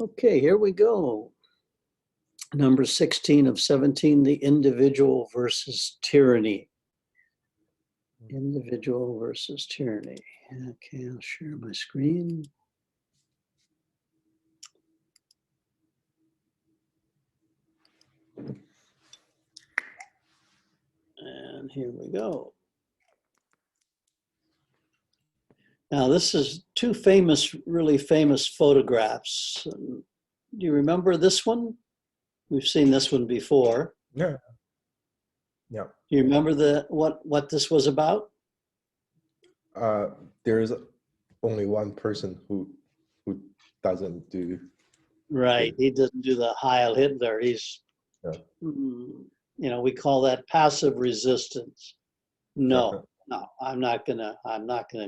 Okay, here we go. Number 16 of 17, the individual versus tyranny. Individual versus tyranny. Okay, I'll share my screen. And here we go. Now, this is two famous, really famous photographs. Do you remember this one? We've seen this one before. Yeah. Yeah. Do you remember what this was about? There's only one person who doesn't do. Right. He doesn't do the Heil Hitler. He's, Yeah. We call that passive resistance. No, I'm not gonna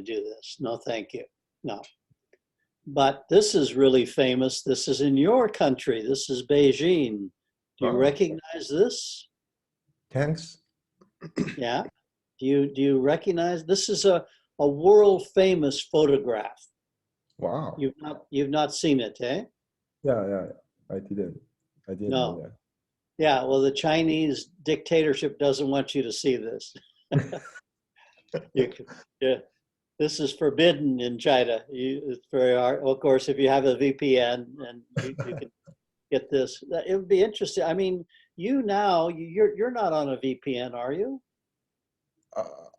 do this. No, thank you. No. But this is really famous. This is in your country. This is Beijing. Do you recognize this? Thanks. Yeah. Do you recognize? This is a world famous photograph. Wow. You've not seen it, eh? Yeah. I didn't know that. Yeah, well, the Chinese dictatorship doesn't want you to see this. This is forbidden in China. It's very hard. Of course, if you have a VPN and you can get this, it would be interesting. I mean, you're not on a VPN, are you?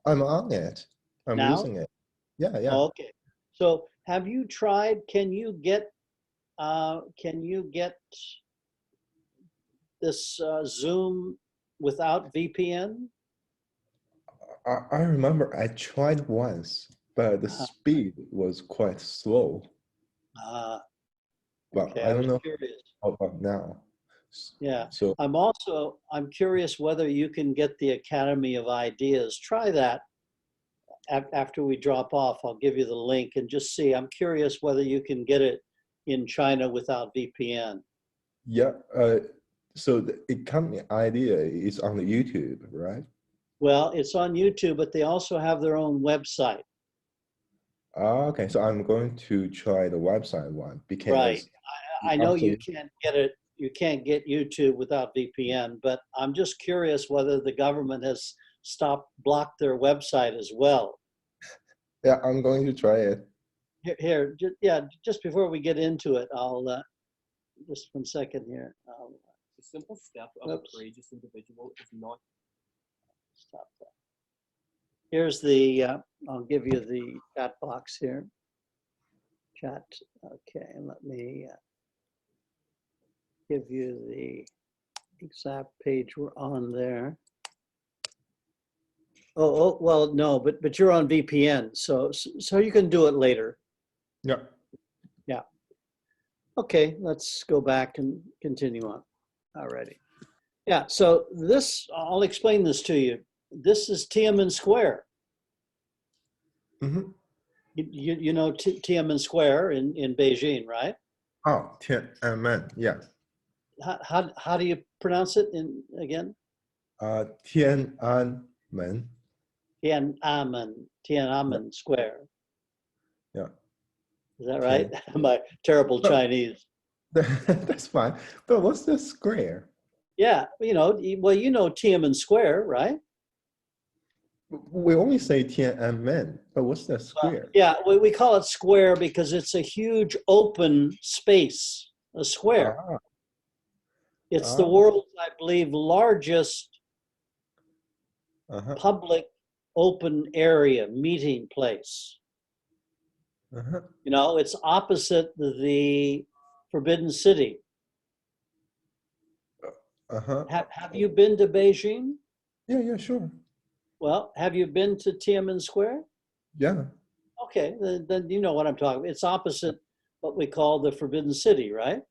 I'm on it. I'm using it. Yeah. Oh, okay. So, have you tried? Can you get this Zoom without VPN? I remember I tried once, but the speed was quite slow. But okay, I don't know curious. How about now. Yeah. So I'm curious whether you can get the Academy of Ideas. Try that after we drop off. I'll give you the link and just see. I'm curious whether you can get it in China without VPN. Yeah. So the Academy Idea is on the YouTube, right? Well, it's on YouTube, but they also have their own website. Okay, so I'm going to try the website one because right. I know you can't get it. You can't get YouTube without VPN, but I'm just curious whether the government has blocked their website as well. Yeah, I'm going to try it. Just before we get into it, I'll just 1 second here. The simple step of a courageous individual is not. Stop that. Here's the, I'll give you the chat box here. Chat, okay, let me give you the exact page we're on there. Oh, well, no, but you're on VPN, so you can do it later. Yeah. Yeah. Okay, let's go back and continue on. Alrighty. Yeah, so I'll explain this to you. This is Tiananmen Square. Mm-hmm. You know Tiananmen Square in Beijing, right? Oh, Tiananmen, yeah. How do you pronounce it again? Tiananmen. Tiananmen Square. Yeah. Is that right? My terrible Chinese. That's fine. But what's the square? Yeah, you know Tiananmen Square, right? We only say Tiananmen, but what's the square? Yeah, we call it square because it's a huge open space, a square. It's the world's, I believe, largest public open area meeting place. You know, it's opposite the Forbidden City. Have you been to Beijing? Yeah, sure. Well, have you been to Tiananmen Square? Yeah. Okay, then you know what I'm talking about. It's opposite what we call the Forbidden City, right?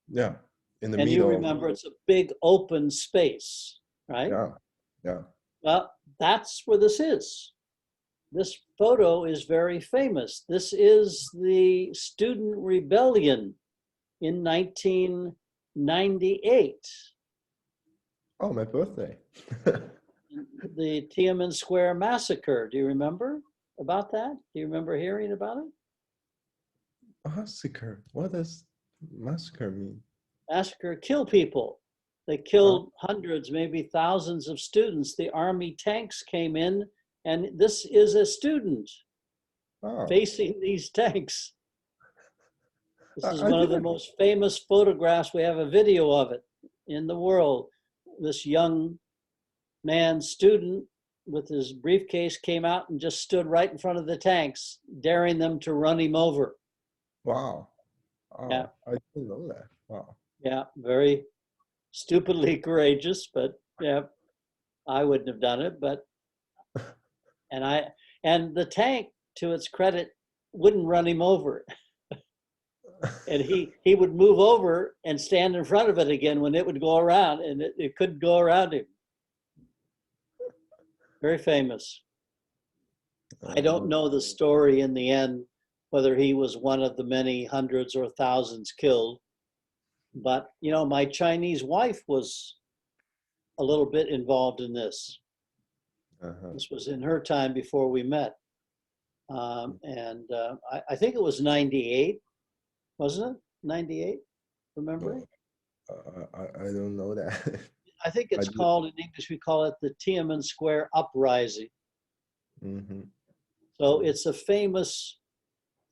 Yeah, in the middle. And you remember it's a big open space, right? Yeah. Well, that's where this is. This photo is very famous. This is the student rebellion in 1998. Oh, my birthday. The Tiananmen Square massacre. Do you remember about that? Do you remember hearing about it? Massacre. What is massacre mean? Massacre, kill people. They killed hundreds, maybe thousands of students. The army tanks came in, and this is a student Oh, facing these tanks. This is I one of the didn't. most famous photographs. We have a video of it in the world. This young man, student, with his briefcase came out and just stood right in front of the tanks, daring them to run him over. Wow. Yeah. Oh, I didn't know that. Wow. Yeah, very stupidly courageous, but yeah, I wouldn't have done it. But and the tank, to its credit, wouldn't run him over. And he would move over and stand in front of it again when it would go around, and it couldn't go around him. Very famous. I don't know the story in the end, whether he was one of the many hundreds or thousands killed. But, you know, my Chinese wife was a little bit involved in this. This was in her time before we met. I think it was 98, wasn't it? 98, remember? I don't know that. I think it's called, in English, we call it the Tiananmen Square Uprising. So it's a famous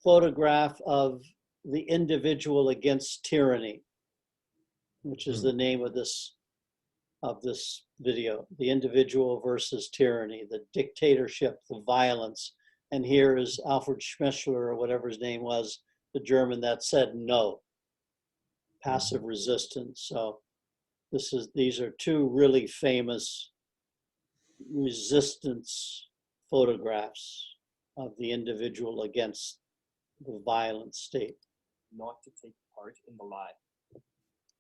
photograph of the individual against tyranny, which is the name of this video, the individual versus tyranny, the dictatorship, the violence. And here is Alfred Schmechler, or whatever his name was, the German that said no, passive resistance. So these are two really famous resistance photographs of the individual against the violent state. Not to take part in the lie.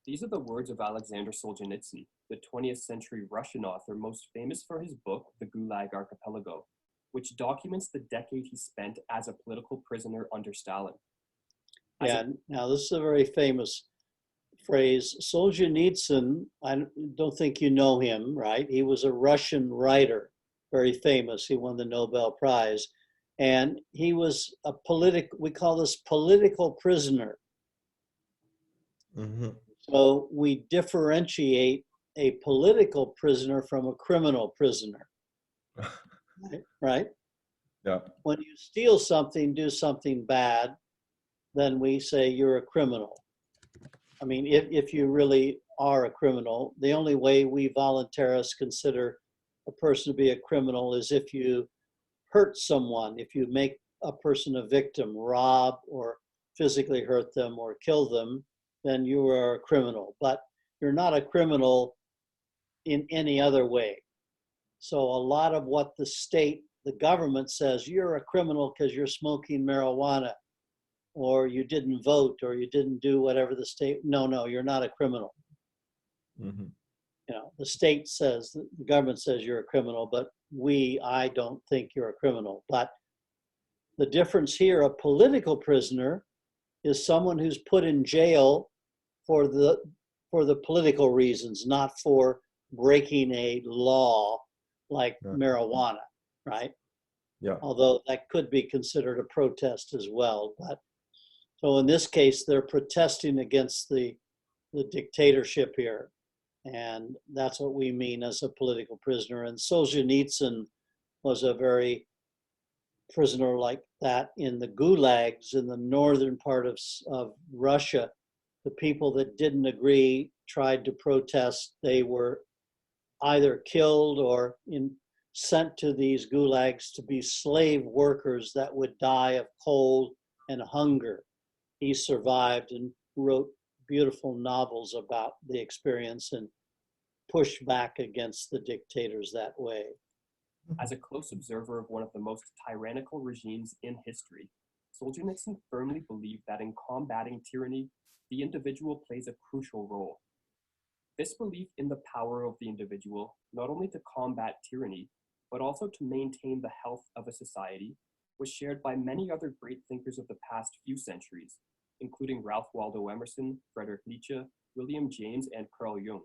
These are the words of Alexander Solzhenitsyn, the 20th century Russian author most famous for his book, The Gulag Archipelago, which documents the decade he spent as a political prisoner under Stalin. Now this is a very famous phrase. Solzhenitsyn, I don't think you know him, right? He was a Russian writer, very famous. He won the Nobel Prize. And he was a we call this political prisoner. So we differentiate a political prisoner from a criminal prisoner, right? Yeah. When you steal something, do something bad, then we say you're a criminal. I mean, if you really are a criminal, the only way we voluntarists consider a person to be a criminal is if you hurt someone, if you make a person a victim, rob or physically hurt them or kill them, then you are a criminal. But you're not a criminal in any other way. So a lot of what the government says, you're a criminal because you're smoking marijuana, or you didn't vote, or you didn't do whatever the state, no, you're not a criminal. You know, the state says, the government says you're a criminal, but I don't think you're a criminal. But the difference here, a political prisoner is someone who's put in jail for the political reasons, not for breaking a law like marijuana, right? Yeah. Although that could be considered a protest as well. But so in this case, they're protesting against the dictatorship here. And that's what we mean as a political prisoner. And Solzhenitsyn was a very prisoner like that in the gulags in the northern part of Russia. The people that didn't agree tried to protest. They were either killed or sent to these gulags to be slave workers that would die of cold and hunger. He survived and wrote beautiful novels about the experience and pushed back against the dictators that way. As a close observer of one of the most tyrannical regimes in history, Solzhenitsyn firmly believed that in combating tyranny, the individual plays a crucial role. This belief in the power of the individual, not only to combat tyranny, but also to maintain the health of a society, was shared by many other great thinkers of the past few centuries, including Ralph Waldo Emerson, Friedrich Nietzsche, William James, and Carl Jung.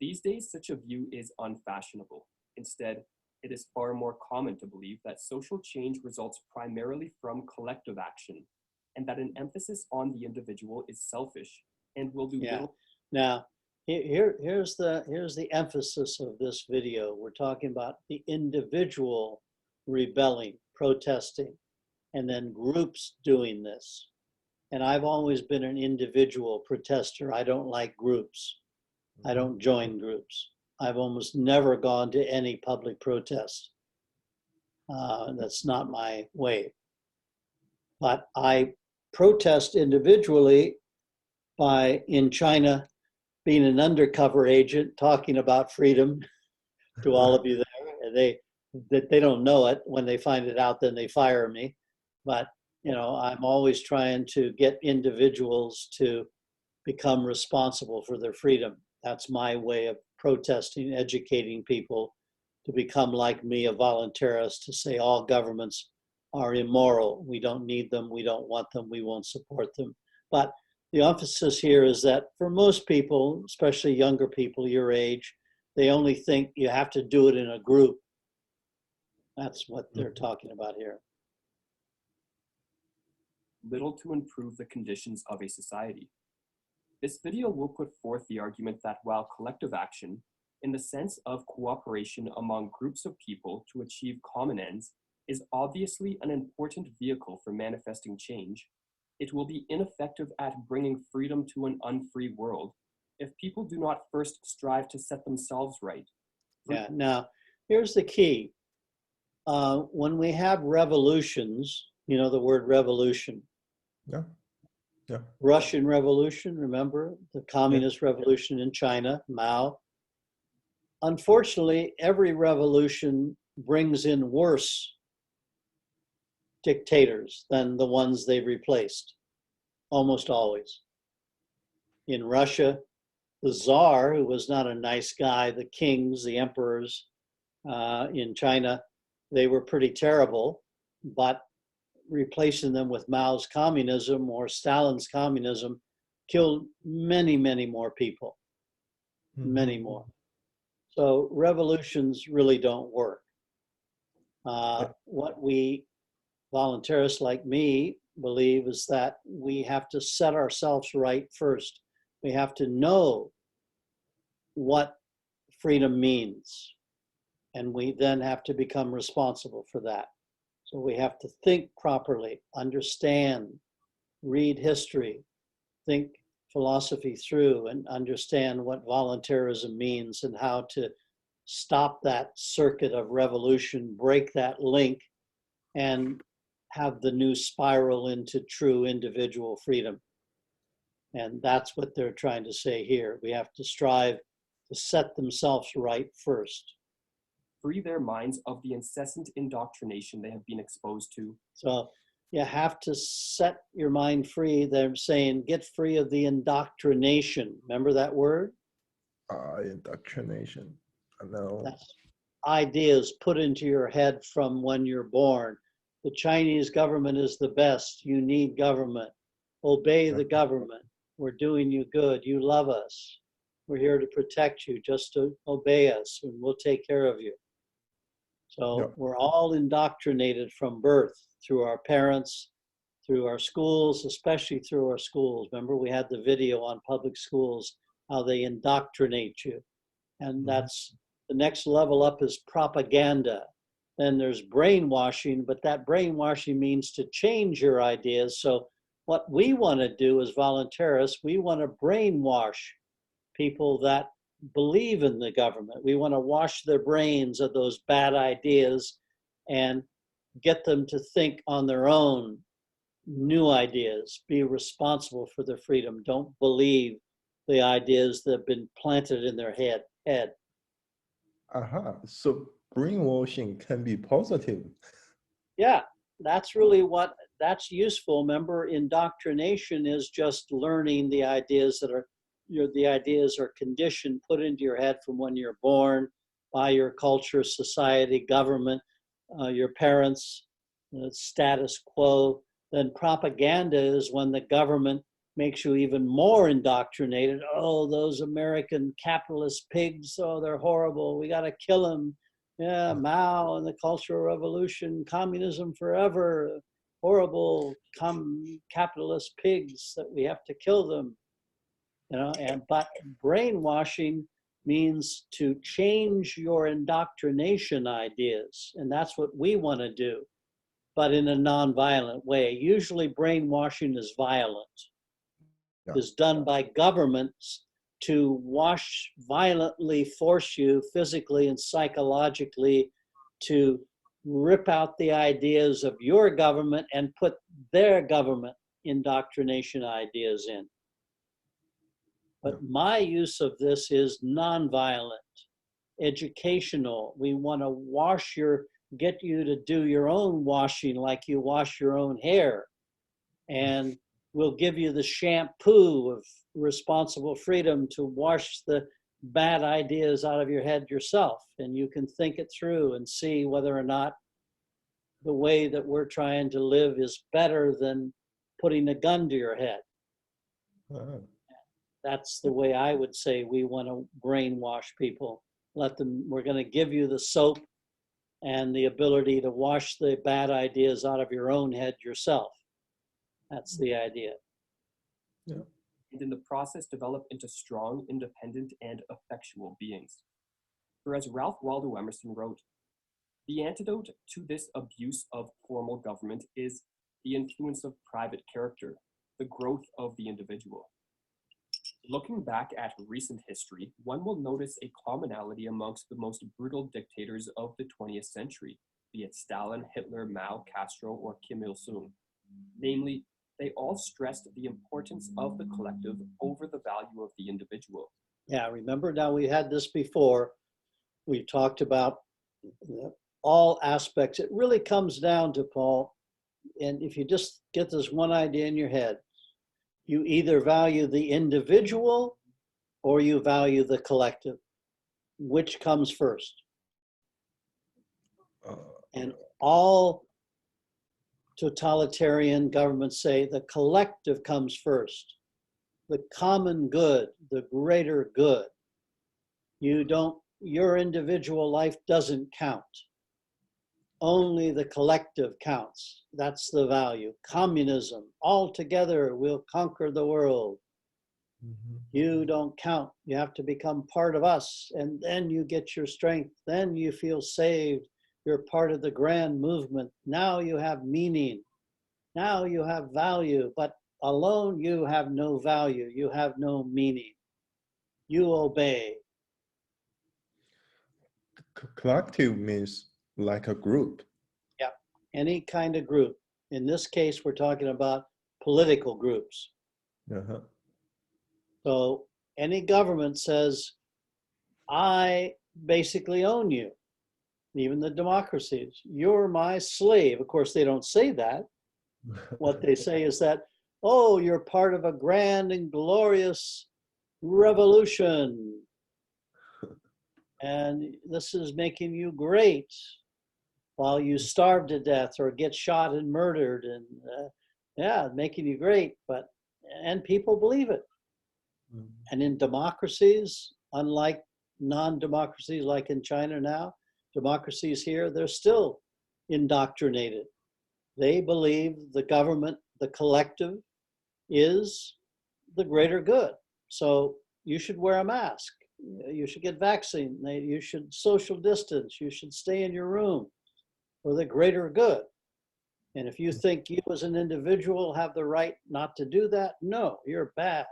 These days, such a view is unfashionable. Instead, it is far more common to believe that social change results primarily from collective action, and that an emphasis on the individual is selfish and will do Yeah. little. Now, here's the emphasis of this video. We're talking about the individual rebelling, protesting, and then groups doing this. And I've always been an individual protester. I don't like groups. I don't join groups. I've almost never gone to any public protest. That's not my way. But I protest individually by, in China, being an undercover agent, talking about freedom to all of you there. And they don't know it. When they find it out, then they fire me. But I'm always trying to get individuals to become responsible for their freedom. That's my way of protesting, educating people to become like me, a voluntarist, to say all governments are immoral. We don't need them. We don't want them. We won't support them. But the emphasis here is that for most people, especially younger people your age, they only think you have to do it in a group. That's what they're talking about here. Little to improve the conditions of a society. This video will put forth the argument that while collective action, in the sense of cooperation among groups of people to achieve common ends, is obviously an important vehicle for manifesting change, it will be ineffective at bringing freedom to an unfree world if people do not first strive to set themselves right. Yeah, now, here's the key. When we have revolutions, the word revolution. Yeah. Yeah. Russian Revolution, remember? The Communist Revolution in China, Mao. Unfortunately, every revolution brings in worse dictators than the ones they replaced, almost always. In Russia, the Tsar, who was not a nice guy, the kings, the emperors in China, they were pretty terrible, but replacing them with Mao's communism or Stalin's communism killed many, many more people, many more. So revolutions really don't work. What we voluntarists like me believe is that we have to set ourselves right first. We have to know what freedom means, and we then have to become responsible for that. So we have to think properly, understand, read history, think philosophy through, and understand what voluntarism means and how to stop that circuit of revolution, break that link, and have the new spiral into true individual freedom. And that's what they're trying to say here. We have to strive to set themselves right first. Free their minds of the incessant indoctrination they have been exposed to. So you have to set your mind free. They're saying get free of the indoctrination. Remember that word? Indoctrination. I know. That's ideas put into your head from when you're born. The Chinese government is the best. You need government. Obey the government. We're doing you good. You love us. We're here to protect you. Just to obey us and we'll take care of you. So we're all indoctrinated from birth through our parents, through our schools, especially through our schools. Remember, we had the video on public schools, how they indoctrinate you. And that's the next level up is propaganda. Then there's brainwashing, but that brainwashing means to change your ideas. So what we want to do as voluntarists, we want to brainwash people that believe in the government. We want to wash their brains of those bad ideas and get them to think on their own, new ideas, be responsible for their freedom. Don't believe the ideas that have been planted in their head. So brainwashing can be positive. Yeah, that's really that's useful. Remember, indoctrination is just learning the ideas that are the ideas are conditioned, put into your head from when you're born by your culture, society, government, your parents, status quo. Then propaganda is when the government makes you even more indoctrinated. Oh, those American capitalist pigs, oh, they're horrible. We got to kill them. Yeah, Mao and the Cultural Revolution, communism forever. horrible capitalist pigs that we have to kill them, but brainwashing means to change your indoctrination ideas, and that's what we want to do, but in a non-violent way. Usually brainwashing is violent, is done by governments to violently force you physically and psychologically to rip out the ideas of your government and put their government indoctrination ideas in. But my use of this is nonviolent, educational. We want to get you to do your own washing like you wash your own hair. And we'll give you the shampoo of responsible freedom to wash the bad ideas out of your head yourself. And you can think it through and see whether or not the way that we're trying to live is better than putting a gun to your head. That's the way I would say we want to brainwash people. We're going to give you the soap and the ability to wash the bad ideas out of your own head yourself. That's the idea. Yeah. And in the process, develop into strong, independent, and effectual beings. For as Ralph Waldo Emerson wrote, the antidote to this abuse of formal government is the influence of private character, the growth of the individual. Looking back at recent history, one will notice a commonality amongst the most brutal dictators of the 20th century, be it Stalin, Hitler, Mao, Castro, or Kim Il-sung. Namely, they all stressed the importance of the collective over the value of the individual. Yeah, remember now we had this before. We talked about all aspects. It really comes down to, Paul, and if you just get this one idea in your head, you either value the individual or you value the collective. Which comes first? And all totalitarian governments say the collective comes first. The common good, the greater good. Your individual life doesn't count. Only the collective counts. That's the value. Communism, all together we'll conquer the world. You don't count. You have to become part of us, and then you get your strength. Then you feel saved. You're part of the grand movement. Now you have meaning. Now you have value, but alone you have no value. You have no meaning. You obey. Collective means like a group. Yeah, any kind of group. In this case, we're talking about political groups. So any government says, I basically own you. Even the democracies, you're my slave. Of course, they don't say that. What they say is that, oh, you're part of a grand and glorious revolution. And this is making you great while you starve to death or get shot and murdered. And making you great. And people believe it. And in democracies, unlike non-democracies like in China now, democracies here, they're still indoctrinated. They believe the government, the collective, is the greater good. So you should wear a mask. You should get vaccinated. You should social distance. You should stay in your room for the greater good. And if you think you as an individual have the right not to do that, no, you're bad.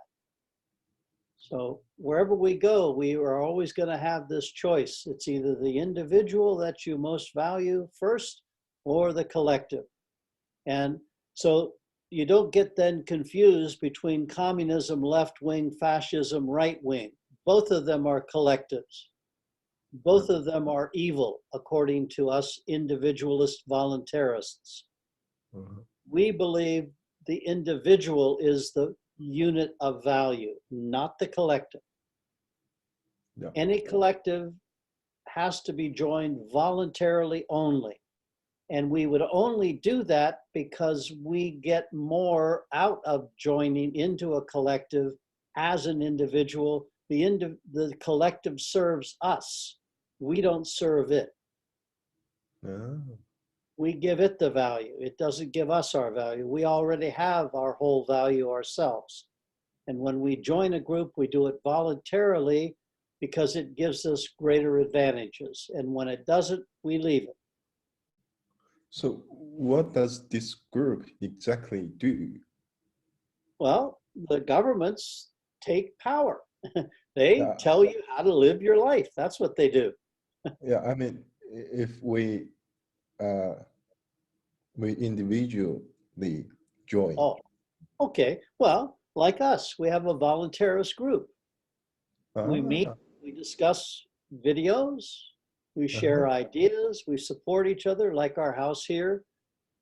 So wherever we go, we are always going to have this choice. It's either the individual that you most value first or the collective. And so you don't get then confused between communism, left wing, fascism, right wing. Both of them are collectives. Both of them are evil, according to us individualist voluntarists. We believe the individual is the unit of value, not the collective. Any collective has to be joined voluntarily only. And we would only do that because we get more out of joining into a collective as an individual. The collective serves us. We don't serve it. we give it the value. It doesn't give us our value. We already have our whole value ourselves. And when we join a group, we do it voluntarily because it gives us greater advantages. And when it doesn't, we leave it. So what does this group exactly do? Well, the governments take power. They Yeah, tell you how to live your life. That's what they do. yeah. I mean, if uh, we individually join. Oh, okay. Well, like us, we have a voluntarist group. We meet, Ah, we discuss videos, we uh-huh. share ideas, we support each other, like our house here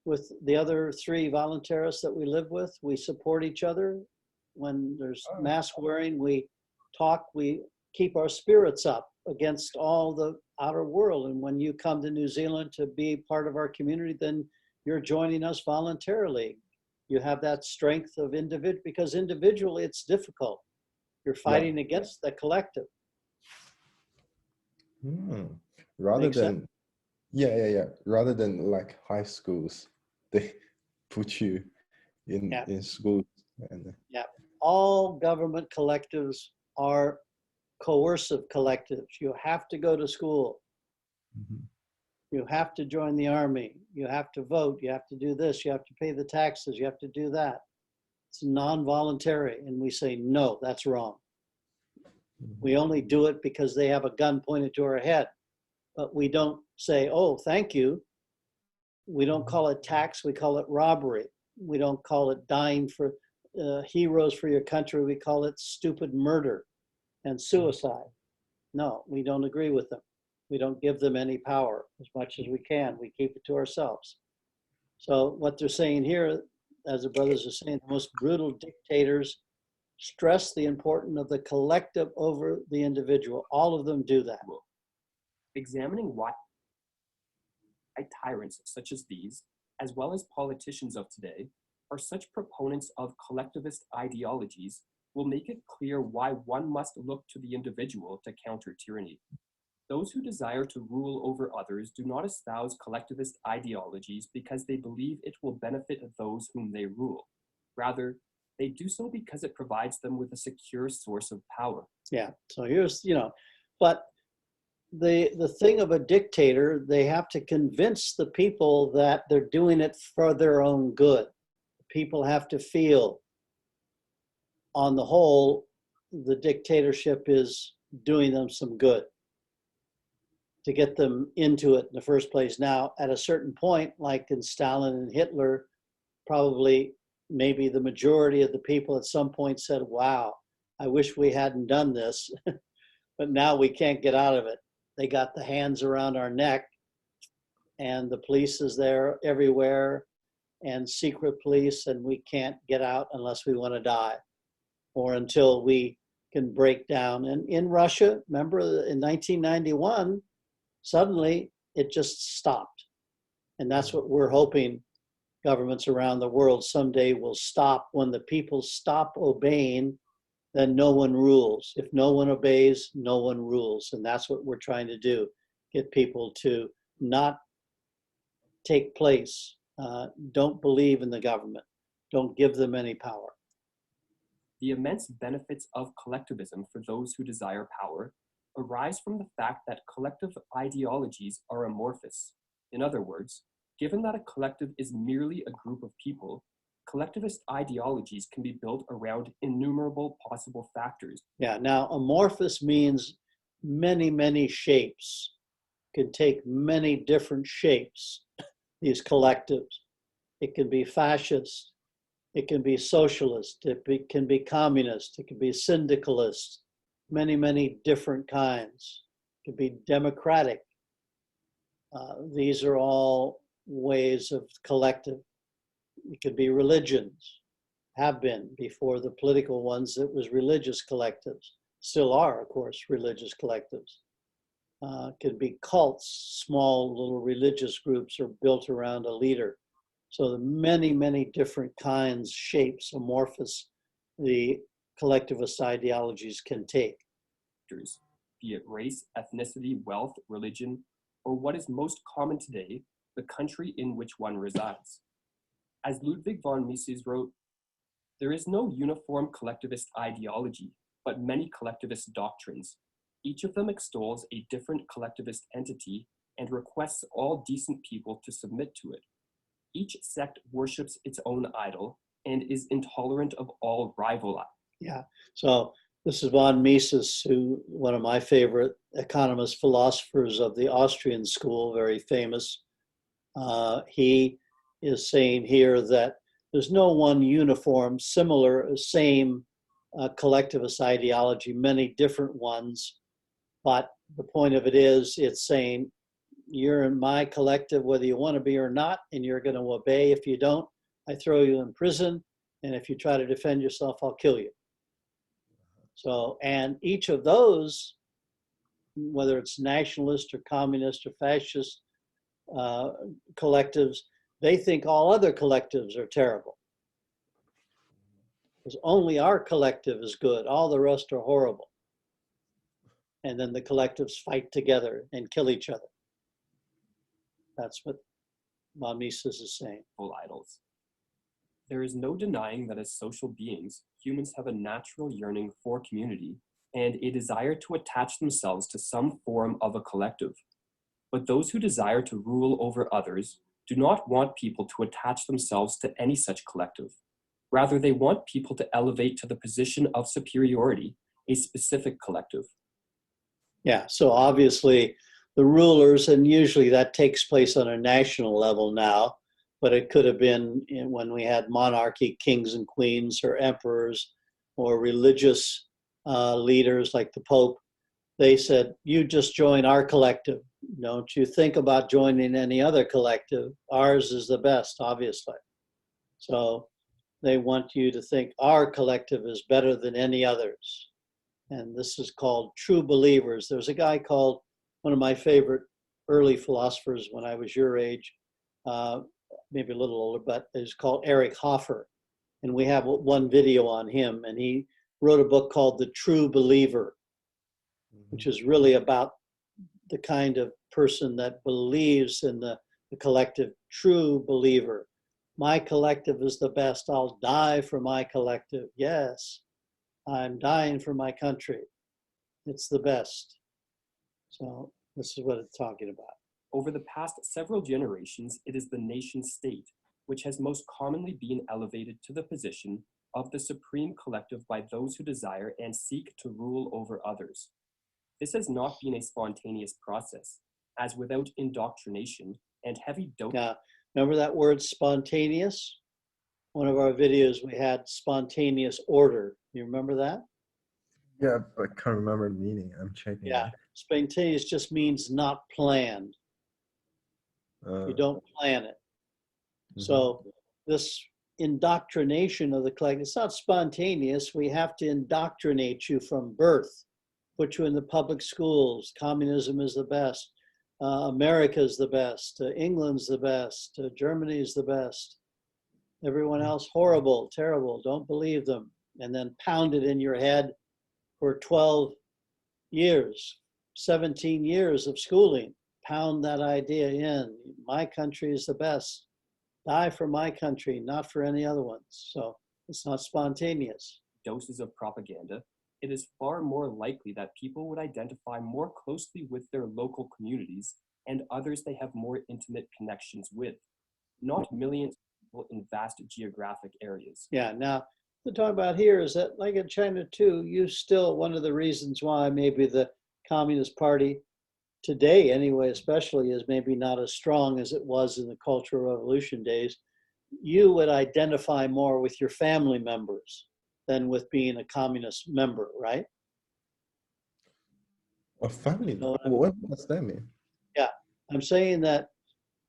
with the other 3 voluntarists that we live with. We support each other. When there's Ah, mask wearing, we talk, we keep our spirits up against all the outer world. And when you come to New Zealand to be part of our community, then you're joining us voluntarily. You have that strength of individual, because individually it's difficult. You're yeah. fighting against the collective. Hmm. Rather Make sense? than, yeah. Rather than like high schools, they put you Yeah, in schools and yeah. All government collectives are coercive collectives. You have to go to school. Mhm. You have to join the army. You have to vote. You have to do this. You have to pay the taxes. You have to do that. It's non-voluntary. And we say, no, that's wrong. We only do it because they have a gun pointed to our head. But we don't say, oh, thank you. We don't call it tax. We call it robbery. We don't call it dying for heroes for your country. We call it stupid murder and suicide. No, we don't agree with them. We don't give them any power as much as we can. We keep it to ourselves. So what they're saying here, as the brothers are saying, the most brutal dictators stress the importance of the collective over the individual. All of them do that. Examining why tyrants such as these, as well as politicians of today, are such proponents of collectivist ideologies will make it clear why one must look to the individual to counter tyranny. Those who desire to rule over others do not espouse collectivist ideologies because they believe it will benefit those whom they rule. Rather, they do so because it provides them with a secure source of power. Yeah. So here's, but the thing of a dictator, they have to convince the people that they're doing it for their own good. People have to feel, on the whole, the dictatorship is doing them some good to get them into it in the first place. Now, at a certain point, like in Stalin and Hitler, probably maybe the majority of the people at some point said, wow, I wish we hadn't done this, but now we can't get out of it. They got the hands around our neck, and the police is there everywhere, and secret police, and we can't get out unless we want to die or until we can break down. And in Russia, remember in 1991, suddenly it just stopped. And that's what we're hoping governments around the world someday will stop. When the people stop obeying, then no one rules. If no one obeys, no one rules. And that's what we're trying to do, get people to not take place. Don't believe in the government. Don't give them any power. The immense benefits of collectivism for those who desire power arise from the fact that collective ideologies are amorphous. In other words, given that a collective is merely a group of people, collectivist ideologies can be built around innumerable possible factors. Yeah, now amorphous means many, many shapes, can take many different shapes, these collectives. It can be fascist, it can be socialist, can be communist, it can be syndicalist, many, many different kinds. It can be democratic. These are all ways of collective. It could be religions, have been before the political ones. It was religious collectives, still are, of course, religious collectives. Could be cults, small little religious groups are built around a leader. So the many, many different kinds, shapes, amorphous, the collectivist ideologies can take. Be it race, ethnicity, wealth, religion, or what is most common today, the country in which one resides. As Ludwig von Mises wrote, there is no uniform collectivist ideology, but many collectivist doctrines. Each of them extols a different collectivist entity and requests all decent people to submit to it. Each sect worships its own idol and is intolerant of all rival. Yeah, so this is von Mises, who one of my favorite economist philosophers of the Austrian school, very famous. He is saying here that there's no one uniform, similar, same collectivist ideology, many different ones. But the point of it is, it's saying you're in my collective, whether you want to be or not, and you're going to obey. If you don't, I throw you in prison. And if you try to defend yourself, I'll kill you. So, and each of those, whether it's nationalist or communist or fascist collectives, they think all other collectives are terrible. Because only our collective is good. All the rest are horrible. And then the collectives fight together and kill each other. That's what von Mises is saying. Idols. There is no denying that as social beings, humans have a natural yearning for community and a desire to attach themselves to some form of a collective. But those who desire to rule over others do not want people to attach themselves to any such collective. Rather, they want people to elevate to the position of superiority a specific collective. Yeah, so obviously the rulers, and usually that takes place on a national level now, but it could have been when we had monarchy, kings and queens, or emperors, or religious leaders like the Pope. They said, you just join our collective. Don't you think about joining any other collective. Ours is the best, obviously. So they want you to think our collective is better than any others. And this is called true believers. There's a guy called, one of my favorite early philosophers when I was your age, maybe a little older, but it's called Eric Hoffer. And we have one video on him, and he wrote a book called The True Believer, which is really about the kind of person that believes in the collective, true believer. My collective is the best. I'll die for my collective. Yes, I'm dying for my country. It's the best. So this is what it's talking about. Over the past several generations, it is the nation state which has most commonly been elevated to the position of the supreme collective by those who desire and seek to rule over others. This has not been a spontaneous process, as without indoctrination and heavy dose. Yeah, remember that word spontaneous? One of our videos we had spontaneous order. You remember that? Yeah, but I can't remember the meaning. I'm checking. Yeah, spontaneous just means not planned. You don't plan it. So this indoctrination of the collective, it's not spontaneous. We have to indoctrinate you from birth, put you in the public schools. Communism is the best. America's the best. England's the best. Germany's the best. Everyone else horrible, terrible. Don't believe them. And then pound it in your head for 12 years, 17 years of schooling. Pound that idea in. My country is the best. Die for my country, not for any other ones. So it's not spontaneous. Doses of propaganda, it is far more likely that people would identify more closely with their local communities and others they have more intimate connections with, not millions of people in vast geographic areas. Yeah, now the talk about here is that, like in China too, you still, one of the reasons why maybe the Communist Party today anyway, especially, is maybe not as strong as it was in the Cultural Revolution days. You would identify more with your family members than with being a communist member, right? A family? You know What does that mean? Yeah, I'm saying that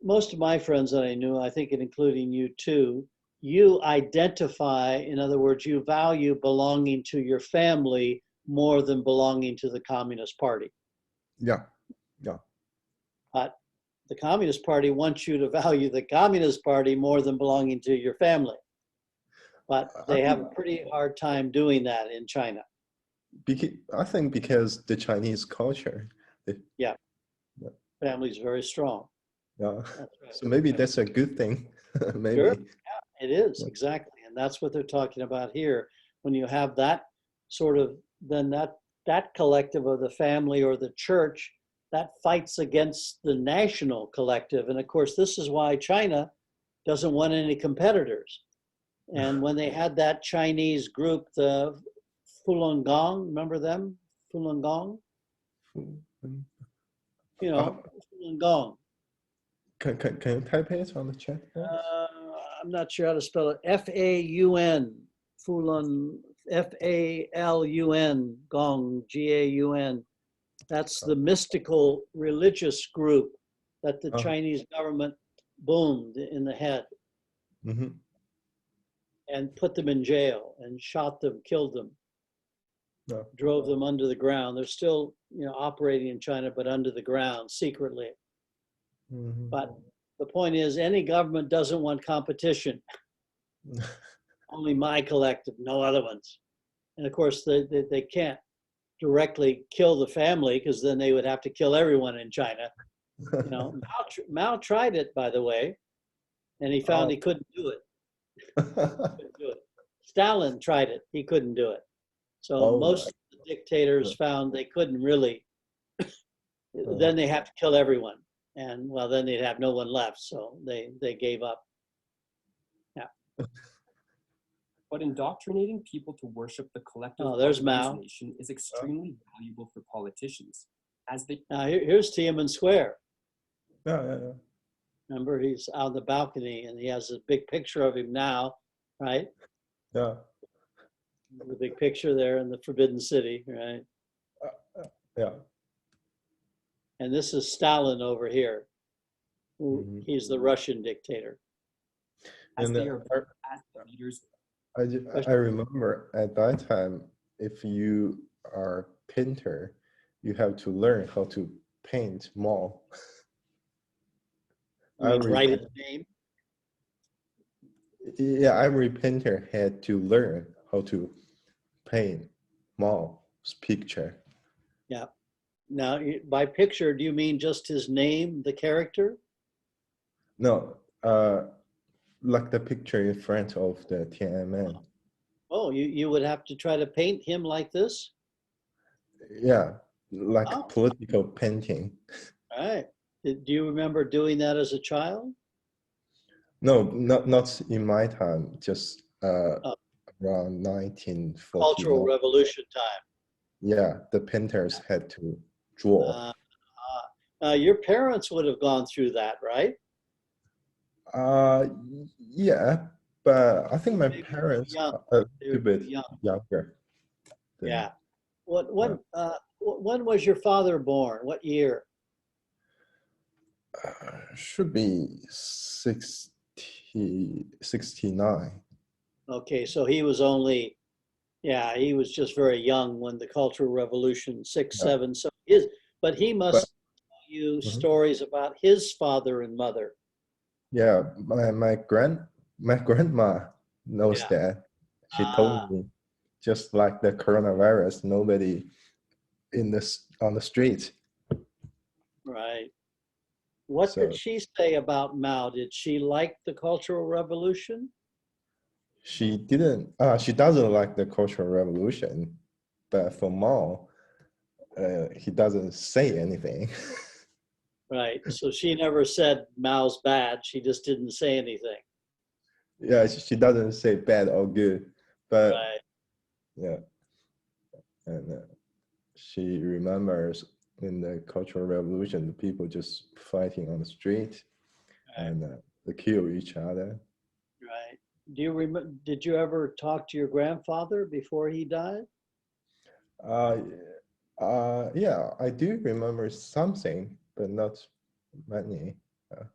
most of my friends that I knew, I think including you too, you identify, in other words, you value belonging to your family more than belonging to the Communist Party. Yeah, yeah. But the Communist Party wants you to value the Communist Party more than belonging to your family. But they have a pretty hard time doing that in China. I think because the Chinese culture. Yeah, family is very strong. Yeah. That's right. So maybe that's a good thing. Maybe. Sure. Yeah, it is, Yeah. exactly. And that's what they're talking about here. When you have that sort of, then that collective of the family or the church, that fights against the national collective. And of course, this is why China doesn't want any competitors. And when they had that Chinese group, the Falun Gong, remember them? Falun Gong? Mm. You Uh, know, Falun Gong. can you type it on the chat box? I'm not sure how to spell it. Faun, Falun, Falun, Gong, Gaun. That's the mystical religious group that the Oh. Chinese government boomed in the head Mm-hmm. and put them in jail and shot them, killed them, No. drove them under the ground. They're still, operating in China, but under the ground secretly. Mm-hmm. But the point is, any government doesn't want competition. Only my collective, no other ones. And of course, they can't directly kill the family because then they would have to kill everyone in China. Mao tried it, by the way, and he found he couldn't do it. Couldn't do it. Stalin tried it, he couldn't do it. So Oh, most of the dictators found they couldn't really. Then they have to kill everyone, and well, then they'd have no one left. So they gave up. Yeah. But indoctrinating people to worship the collective Oh, there's of one's Mao. nation is extremely valuable for politicians, as they Now here's Tiananmen Square. yeah. Remember, he's on the balcony and he has a big picture of him now, right? Yeah. The big picture there in the Forbidden City, right? Yeah. And this is Stalin over here. Mhm. He's the Russian dictator. as And they are as the leaders. I remember at that time, if you are painter, you have to learn how to paint more. You mean Every write his name? Yeah, every painter had to learn how to paint Mao's picture. Yeah. Now, by picture, do you mean just his name, the character? No, like the picture in front of the Tiananmen. Oh, you would have to try to paint him like this? Yeah, like Oh, political painting. all right. Do you remember doing that as a child? No, not in my time, just Oh, around 1941. Cultural Revolution time. Yeah, the painters had to draw. Your parents would have gone through that, right? Yeah, but I think my Maybe parents young. are a They were little bit young. younger. Yeah. When was your father born? What year? Should be 69. Okay, so he was only, he was just very young when the Cultural Revolution, 6, Yeah. 7. So but he must But tell you Mhm. stories about his father and mother. yeah, my grandma knows Yeah. that. She told me, just like the coronavirus, nobody on the street. Right. What So did she say about Mao? Did she like the Cultural Revolution? she didn't. She doesn't like the Cultural Revolution, but for Mao, he doesn't say anything. Right. So she never said Mao's bad. She just didn't say anything. Yeah, she doesn't say bad or good, but Right. yeah, and she remembers in the Cultural Revolution, the people just fighting on the street and they kill each other. Right. Do you remember? Did you ever talk to your grandfather before he died? Yeah, I do remember something, but not many. Right.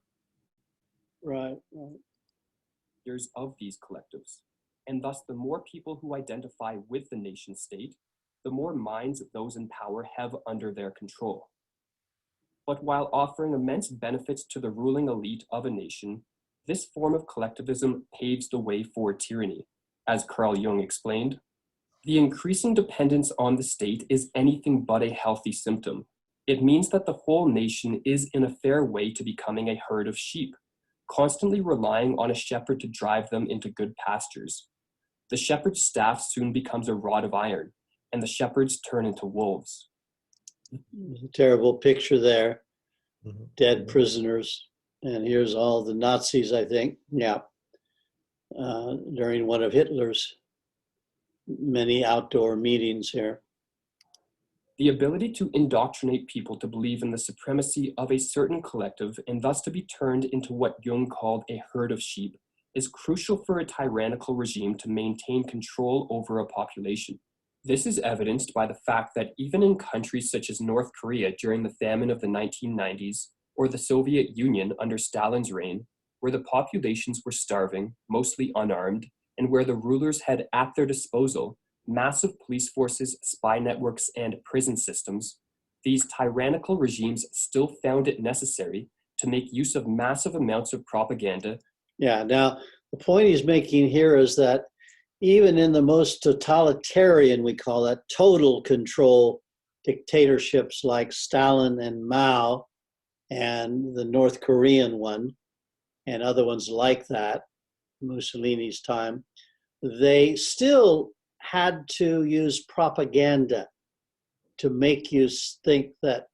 Right. Leaders of these collectives, and thus the more people who identify with the nation state, the more minds those in power have under their control. But while offering immense benefits to the ruling elite of a nation, this form of collectivism paves the way for tyranny. As Carl Jung explained, the increasing dependence on the state is anything but a healthy symptom. It means that the whole nation is in a fair way to becoming a herd of sheep, constantly relying on a shepherd to drive them into good pastures. The shepherd's staff soon becomes a rod of iron, and the shepherds turn into wolves. Terrible picture there. Mhm. Dead prisoners. And here's all the Nazis, I think. Yeah. During one of Hitler's many outdoor meetings here. The ability to indoctrinate people to believe in the supremacy of a certain collective and thus to be turned into what Jung called a herd of sheep is crucial for a tyrannical regime to maintain control over a population. This is evidenced by the fact that even in countries such as North Korea during the famine of the 1990s, or the Soviet Union under Stalin's reign, where the populations were starving, mostly unarmed, and where the rulers had at their disposal massive police forces, spy networks, and prison systems, these tyrannical regimes still found it necessary to make use of massive amounts of propaganda. Yeah, now the point he's making here is that even in the most totalitarian, we call that, total control dictatorships like Stalin and Mao and the North Korean one and other ones like that, Mussolini's time, they still had to use propaganda to make you think that,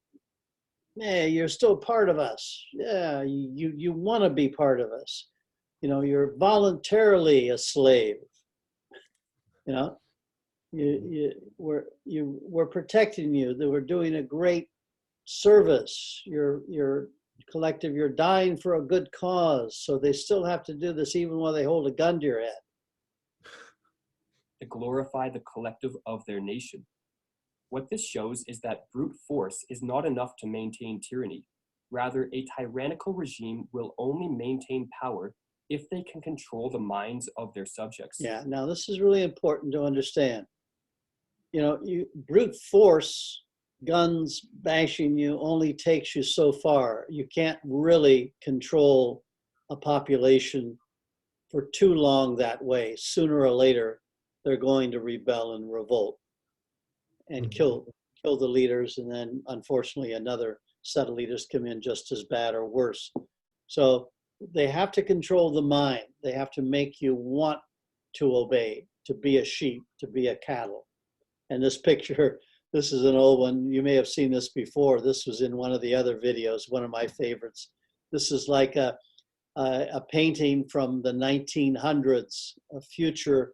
hey, you're still part of us. Yeah, you want to be part of us. You know, you're voluntarily a slave. You know, we're protecting you. That we're doing a great service. You're collective. You're dying for a good cause. So they still have to do this even while they hold a gun to your head. To glorify the collective of their nation. What this shows is that brute force is not enough to maintain tyranny. Rather, a tyrannical regime will only maintain power if they can control the minds of their subjects. Yeah, now this is really important to understand. You know, brute force, guns bashing you only takes you so far. You can't really control a population for too long that way. Sooner or later, they're going to rebel and revolt and kill the leaders, and then unfortunately another set of leaders come in just as bad or worse. So they have to control the mind. They have to make you want to obey, to be a sheep, to be a cattle. And this picture, this is an old one. You may have seen this before. This was in one of the other videos, one of my favorites. This is like a painting from the 1900s, a future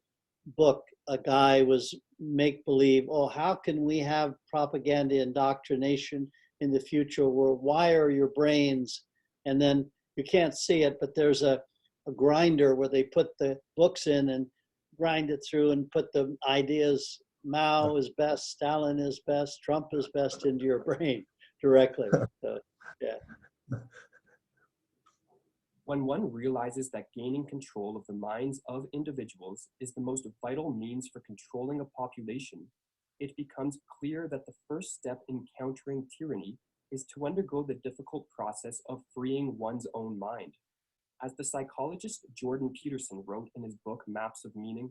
book. A guy was make-believe, oh, how can we have propaganda indoctrination in the future? We'll wire your brains, and then you can't see it, but there's a grinder where they put the books in and grind it through and put the ideas, Mao is best, Stalin is best, Trump is best, into your brain directly. So, yeah. When one realizes that gaining control of the minds of individuals is the most vital means for controlling a population, it becomes clear that the first step in countering tyranny is to undergo the difficult process of freeing one's own mind. As the psychologist Jordan Peterson wrote in his book Maps of Meaning,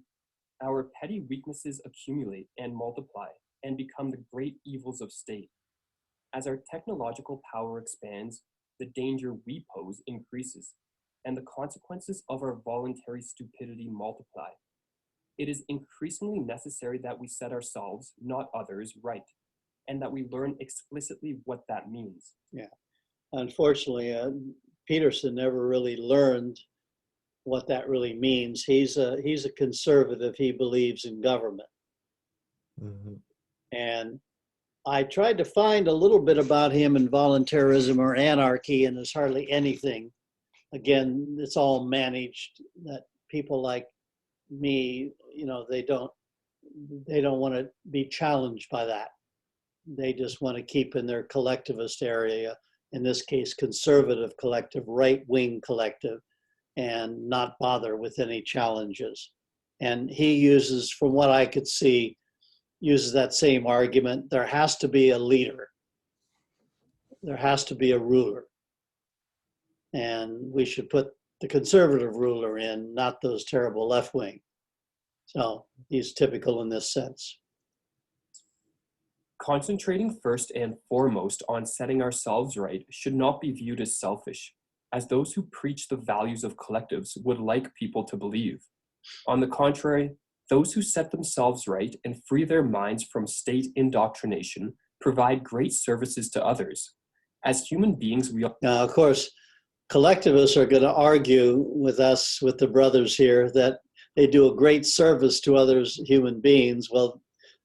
our petty weaknesses accumulate and multiply and become the great evils of state. As our technological power expands, the danger we pose increases, and the consequences of our voluntary stupidity multiply. It is increasingly necessary that we set ourselves, not others, right, and that we learn explicitly what that means. Yeah. Unfortunately, Peterson never really learned what that really means. He's a conservative. He believes in government. Mhm. And I tried to find a little bit about him in Voluntarism or Anarchy, and there's hardly anything. Again, it's all managed. That people like me, you know, they don't want to be challenged by that. They just want to keep in their collectivist area, in this case, conservative collective, right-wing collective, and not bother with any challenges. And he uses, from what I could see, uses that same argument. There has to be a leader. There has to be a ruler. And we should put the conservative ruler in, not those terrible left-wing. So he's typical in this sense. Concentrating first and foremost on setting ourselves right should not be viewed as selfish, as those who preach the values of collectives would like people to believe. On the contrary, those who set themselves right and free their minds from state indoctrination provide great services to others. As human beings, we are. Now, of course, collectivists are going to argue with us, with the brothers here, that they do a great service to others, human beings. Well,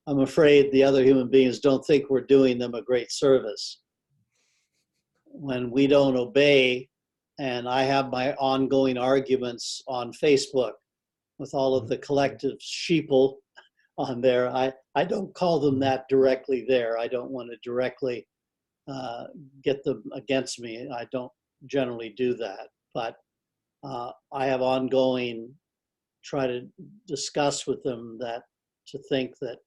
I'm afraid the other human beings don't think we're doing them a great service. When we don't obey, and I have my ongoing arguments on Facebook with all of the collective sheeple on there. I don't call them that directly there. I don't want to directly get them against me. I don't generally do that. But I have ongoing, try to discuss with them that to think that,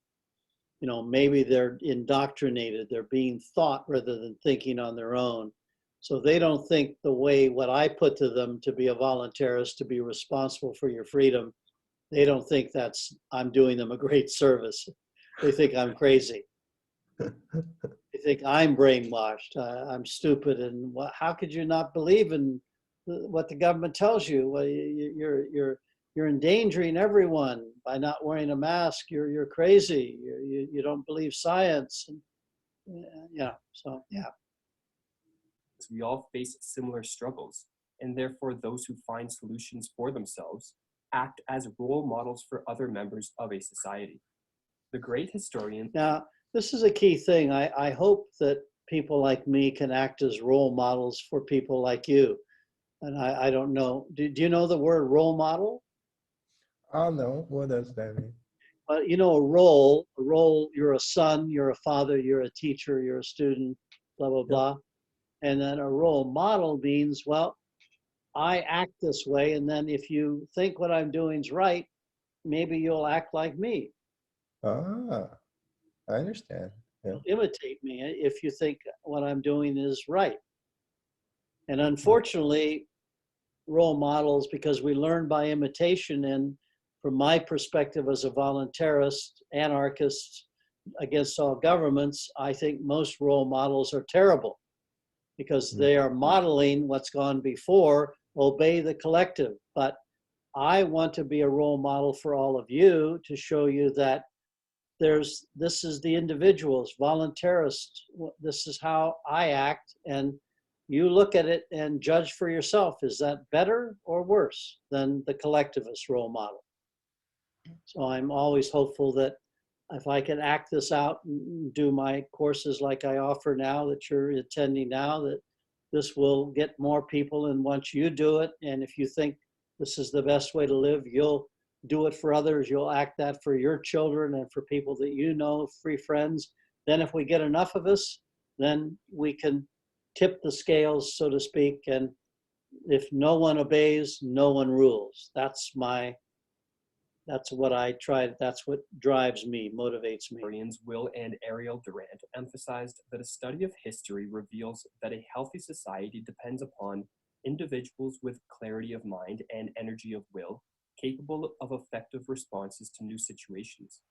you know, maybe they're indoctrinated, they're being thought rather than thinking on their own. So they don't think the way what I put to them to be a voluntarist, to be responsible for your freedom, they don't think that's, I'm doing them a great service. They think I'm crazy. They think I'm brainwashed, I'm stupid, and how could you not believe in what the government tells you? Well, you're endangering everyone by not wearing a mask. You're crazy. You don't believe science. And, yeah. So yeah. We all face similar struggles, and therefore those who find solutions for themselves act as role models for other members of a society. The great historian. Now, this is a key thing. I hope that people like me can act as role models for people like you. And I don't know. Do you know the word role model? Oh no, what does that mean? You know, a role, you're a son, you're a father, you're a teacher, you're a student, blah, blah, blah. And then a role model means, well, I act this way, and then if you think what I'm doing is right, maybe you'll act like me. Ah, I understand. Yeah. Imitate me if you think what I'm doing is right. And unfortunately, role models, because we learn by imitation, and from my perspective as a voluntarist, anarchist against all governments, I think most role models are terrible because they are modeling what's gone before, obey the collective. But I want to be a role model for all of you to show you that this is the individuals, voluntarist, this is how I act, and you look at it and judge for yourself. Is that better or worse than the collectivist role model? So I'm always hopeful that if I can act this out and do my courses like I offer now, that you're attending now, that this will get more people. And once you do it, and if you think this is the best way to live, you'll do it for others. You'll act that for your children and for people that you know, free friends. Then if we get enough of us, then we can tip the scales, so to speak. And if no one obeys, no one rules. That's what I tried. That's what drives me, motivates me. Historians Will and Ariel Durant emphasized that a study of history reveals that a healthy society depends upon individuals with clarity of mind and energy of will, capable of effective responses to new situations.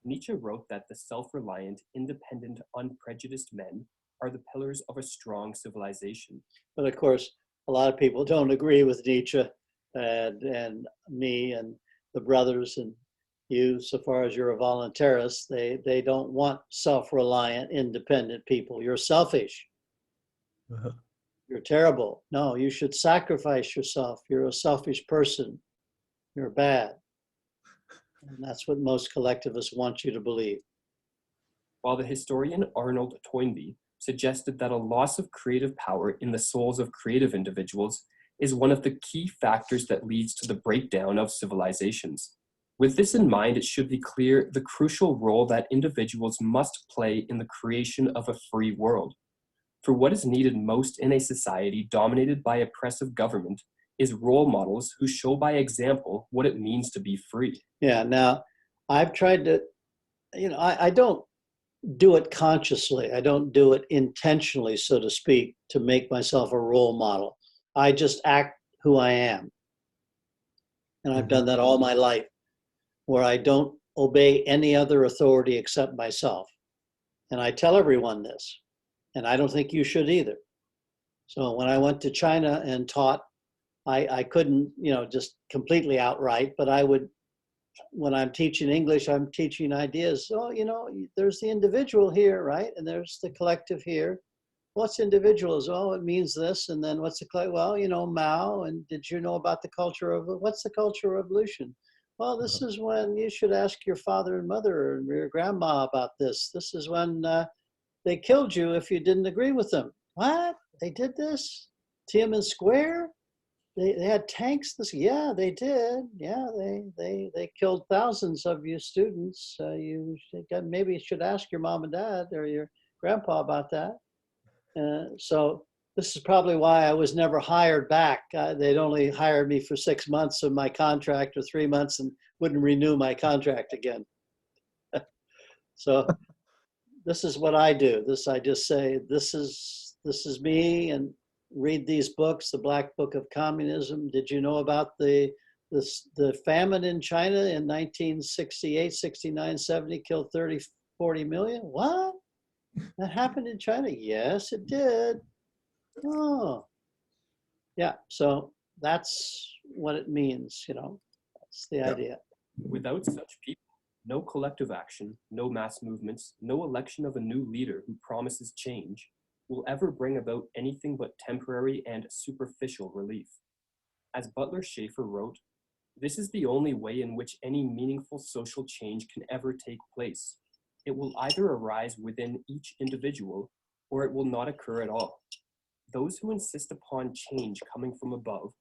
Nietzsche wrote that the self-reliant, independent, unprejudiced men are the pillars of a strong civilization. But of course, a lot of people don't agree with Nietzsche and me and the brothers and you, so far as you're a voluntarist. They don't want self-reliant, independent people. You're selfish. You're terrible. No, you should sacrifice yourself. You're a selfish person. You're bad. And that's what most collectivists want you to believe. While the historian Arnold Toynbee suggested that a loss of creative power in the souls of creative individuals is one of the key factors that leads to the breakdown of civilizations. With this in mind, it should be clear the crucial role that individuals must play in the creation of a free world. For what is needed most in a society dominated by oppressive government is role models who show by example what it means to be free. Yeah, now I've tried to, I don't do it consciously. I don't do it intentionally, so to speak, to make myself a role model. I just act who I am. And I've done that all my life, where I don't obey any other authority except myself. And I tell everyone this, and I don't think you should either. So when I went to China and taught, I couldn't, just completely outright, but I would, when I'm teaching English, I'm teaching ideas. Oh, there's the individual here, right? And there's the collective here. What's individuals? Oh, it means this. And then what's the collective? Well, Mao. And did you know about the culture of, what's the Cultural Revolution? Well, this is when you should ask your father and mother and your grandma about this. This is when they killed you if you didn't agree with them. What? They did this? Tiananmen Square? They had tanks. Yeah, they did. Yeah, they killed thousands of you students. Maybe should ask your mom and dad or your grandpa about that. So this is probably why I was never hired back. They'd only hired me for 6 months of my contract or 3 months and wouldn't renew my contract again. So this is what I do. I just say, this is me, and read these books, The Black Book of Communism. Did you know about the famine in China in 1968, 69, 70, killed 30, 40 million? What? That happened in China? Yes, it did. Oh, yeah. So that's what it means, that's the idea. Without such people, no collective action, no mass movements, no election of a new leader who promises change will ever bring about anything but temporary and superficial relief. As Butler Schaeffer wrote, this is the only way in which any meaningful social change can ever take place. It will either arise within each individual, or it will not occur at all. Those who insist upon change coming from above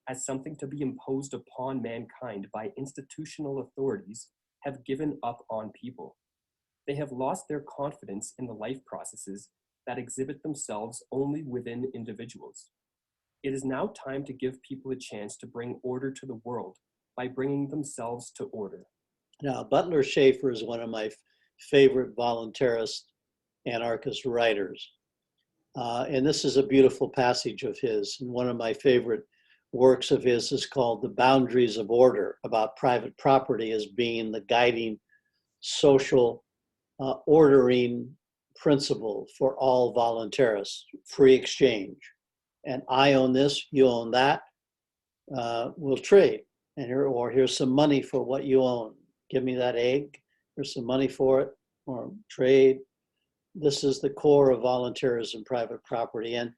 as something to be imposed upon mankind by institutional authorities have given up on people. They have lost their confidence in the life processes that exhibit themselves only within individuals. It is now time to give people a chance to bring order to the world by bringing themselves to order. Now, Butler Schaeffer is one of my favorite voluntarist anarchist writers. And this is a beautiful passage of his. And one of my favorite works of his is called The Boundaries of Order, about private property as being the guiding social ordering principle for all voluntarists, free exchange. And I own this, you own that, we'll trade. And here's some money for what you own. Give me that egg, here's some money for it, or trade. This is the core of voluntarism, private property. And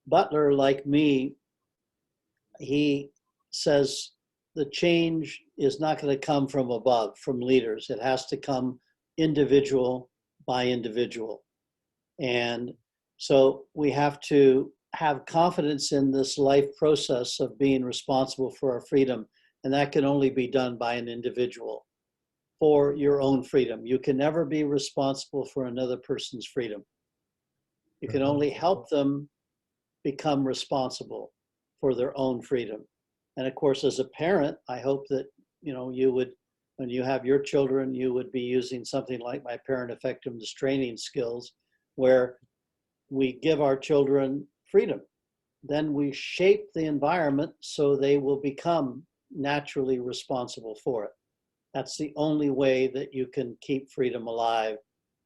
Butler, like me, he says the change is not going to come from above, from leaders. It has to come individual by individual. And so we have to have confidence in this life process of being responsible for our freedom. And that can only be done by an individual for your own freedom. You can never be responsible for another person's freedom. You can only help them become responsible for their own freedom. And of course, as a parent, I hope that, you would, when you have your children, you would be using something like my parent effectiveness training skills, where we give our children freedom. Then we shape the environment so they will become naturally responsible for it. That's the only way that you can keep freedom alive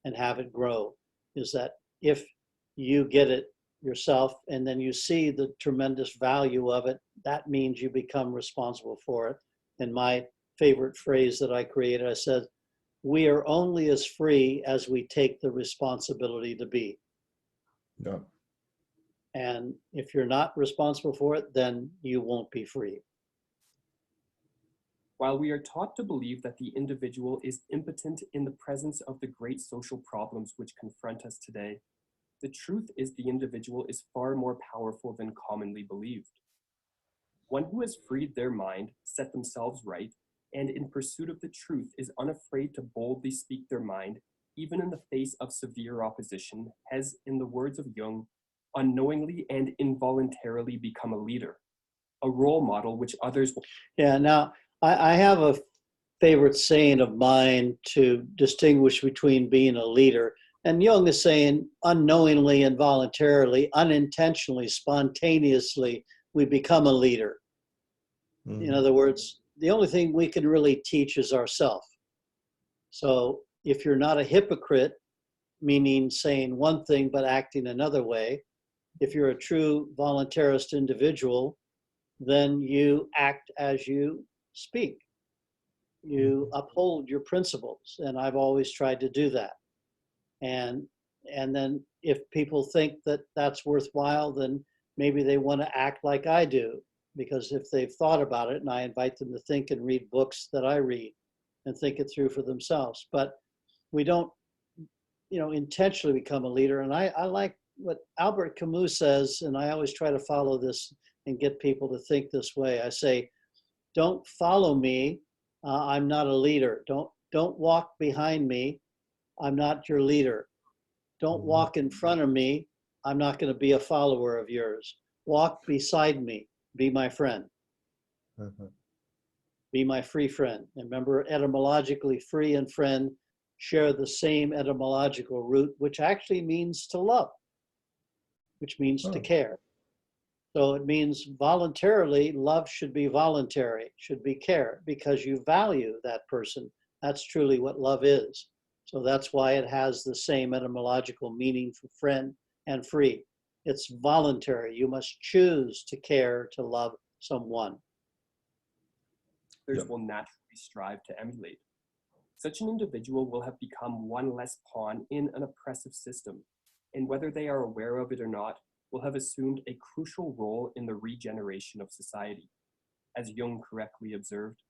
and have it grow, is that if you get it yourself and then you see the tremendous value of it, that means you become responsible for it. And my favorite phrase that I created, I said, we are only as free as we take the responsibility to be. Yeah. And if you're not responsible for it, then you won't be free. While we are taught to believe that the individual is impotent in the presence of the great social problems which confront us today, the truth is the individual is far more powerful than commonly believed. One who has freed their mind, set themselves right, and in pursuit of the truth is unafraid to boldly speak their mind, even in the face of severe opposition, has, in the words of Jung, unknowingly and involuntarily become a leader, a role model which others will. Yeah, now I have a favorite saying of mine to distinguish between being a leader. And Jung is saying unknowingly, involuntarily, unintentionally, spontaneously, we become a leader. Mm-hmm. In other words, the only thing we can really teach is ourselves. So if you're not a hypocrite, meaning saying one thing but acting another way. If you're a true voluntarist individual, then you act as you speak. You uphold your principles, and I've always tried to do that. And then if people think that that's worthwhile, then maybe they want to act like I do, because if they've thought about it, and I invite them to think and read books that I read and think it through for themselves. But we don't, intentionally become a leader. And I like what Albert Camus says, and I always try to follow this and get people to think this way. I say, don't follow me. I'm not a leader. Don't walk behind me. I'm not your leader. Don't walk in front of me. I'm not going to be a follower of yours. Walk beside me. Be my friend. Be my free friend. And remember, etymologically, free and friend share the same etymological root, which actually means to love, which means to care. So it means voluntarily, love should be voluntary, should be care, because you value that person. That's truly what love is. So that's why it has the same etymological meaning for friend and free. It's voluntary. You must choose to care, to love someone. Others will naturally strive to emulate. Such an individual will have become one less pawn in an oppressive system, and whether they are aware of it or not, will have assumed a crucial role in the regeneration of society. As Jung correctly observed,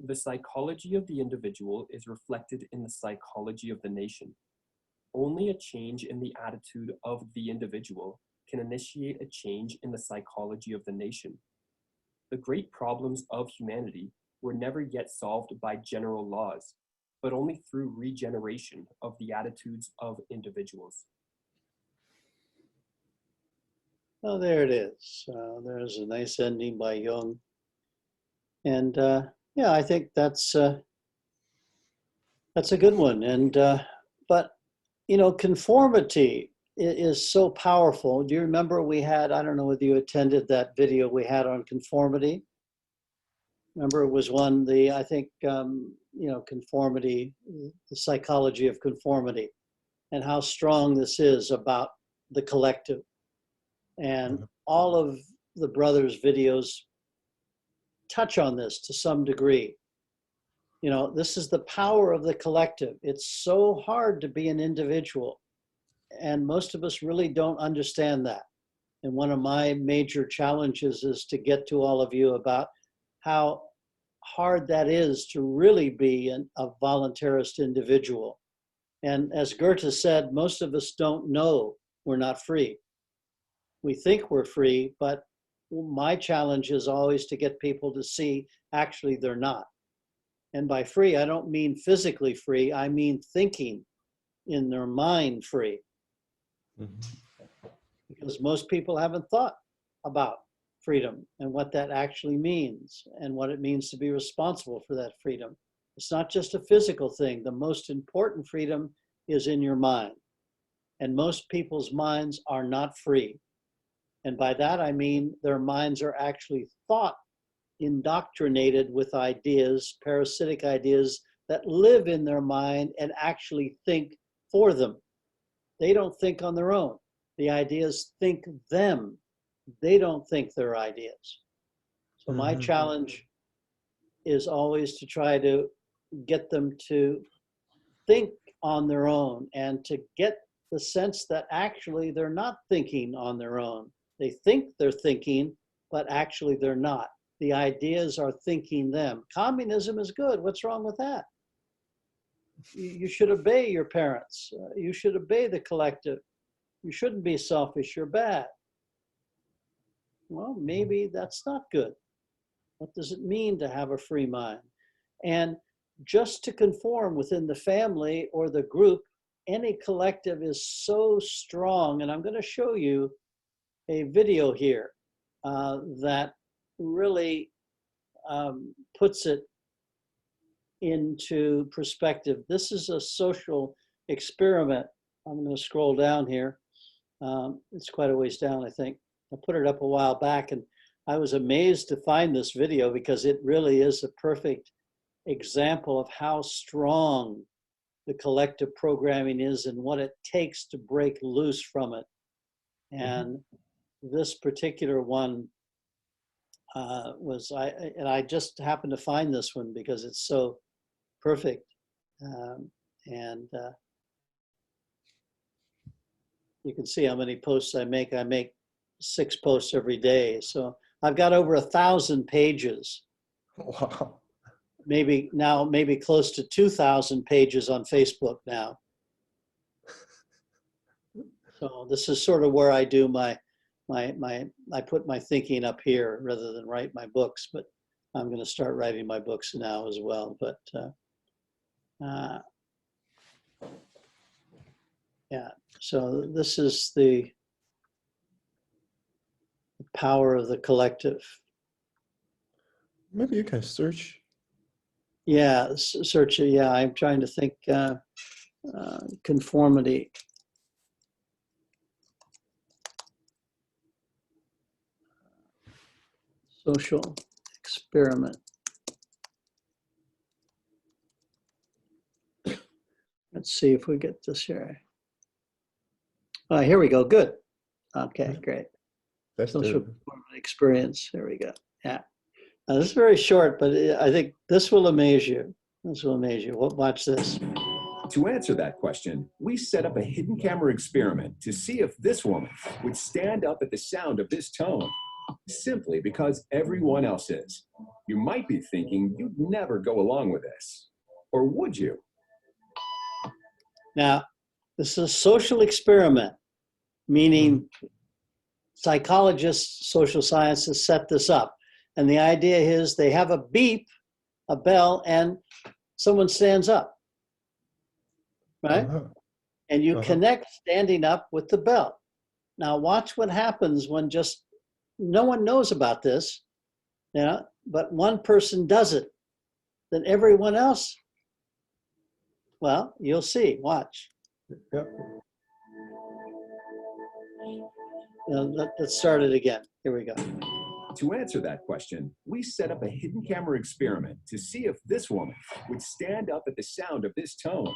the psychology of the individual is reflected in the psychology of the nation. Only a change in the attitude of the individual can initiate a change in the psychology of the nation. The great problems of humanity were never yet solved by general laws, but only through regeneration of the attitudes of individuals. Oh, there it is. There's a nice ending by Jung. And yeah, I think that's a good one. And but conformity is so powerful. Do you remember we had, I don't know whether you attended that video we had on conformity? Remember, it was one, I think, conformity, the psychology of conformity, and how strong this is about the collective. And all of the brothers' videos touch on this to some degree. This is the power of the collective. It's so hard to be an individual, and most of us really don't understand that. And one of my major challenges is to get to all of you about how hard that is to really be a voluntarist individual. And as Goethe said, most of us don't know we're not free. We think we're free, but my challenge is always to get people to see actually they're not. And by free, I don't mean physically free, I mean thinking in their mind free. Because most people haven't thought about freedom and what that actually means and what it means to be responsible for that freedom. It's not just a physical thing. The most important freedom is in your mind. And most people's minds are not free. And by that, I mean their minds are actually indoctrinated with ideas, parasitic ideas that live in their mind and actually think for them. They don't think on their own. The ideas think them. They don't think their ideas. So my challenge is always to try to get them to think on their own and to get the sense that actually they're not thinking on their own. They think they're thinking, but actually they're not. The ideas are thinking them. Communism is good. What's wrong with that? You should obey your parents. You should obey the collective. You shouldn't be selfish. You're bad. Well, maybe that's not good. What does it mean to have a free mind? And just to conform within the family or the group, any collective is so strong. And I'm going to show you a video here that really puts it into perspective. This is a social experiment. I'm going to scroll down here. It's quite a ways down, I think. I put it up a while back, and I was amazed to find this video because it really is a perfect example of how strong the collective programming is and what it takes to break loose from it. And this particular one and I just happened to find this one because it's so perfect. You can see how many posts I make. I make 6 posts every day. So I've got over 1,000 pages. Wow. Maybe close to 2,000 pages on Facebook now. So this is sort of where I do I put my thinking up here rather than write my books, but I'm going to start writing my books now as well. But yeah, so this is the power of the collective. Maybe you can search. Yeah, search it. Yeah, I'm trying to think. Conformity. Social experiment. Let's see if we get this here. Here we go. Good. Okay, great. That's Social the experience. There we go. Yeah. This is very short, but I think this will amaze you. This will amaze you. Watch this. To answer that question, we set up a hidden camera experiment to see if this woman would stand up at the sound of this tone, simply because everyone else is. You might be thinking you'd never go along with this. Or would you? Now, this is a social experiment, meaning psychologists, social scientists set this up. And the idea is they have a beep, a bell, and someone stands up, right? And you connect standing up with the bell. Now watch what happens when just, no one knows about this, but one person does it. Then everyone else, well, you'll see, watch. Yeah. Let's start it again. Here we go. To answer that question, we set up a hidden camera experiment to see if this woman would stand up at the sound of this tone,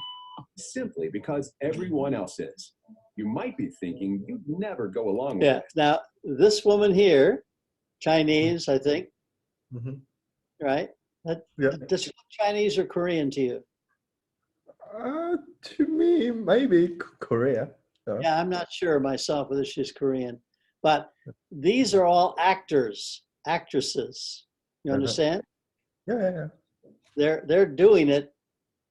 simply because everyone else is. You might be thinking you'd never go along with it. Now, this woman here, Chinese, I think, right? Does she look Chinese or Korean to you? To me, maybe Korea. Yeah, I'm not sure myself whether she's Korean, but these are all actors, actresses. You understand? Yeah. They're doing it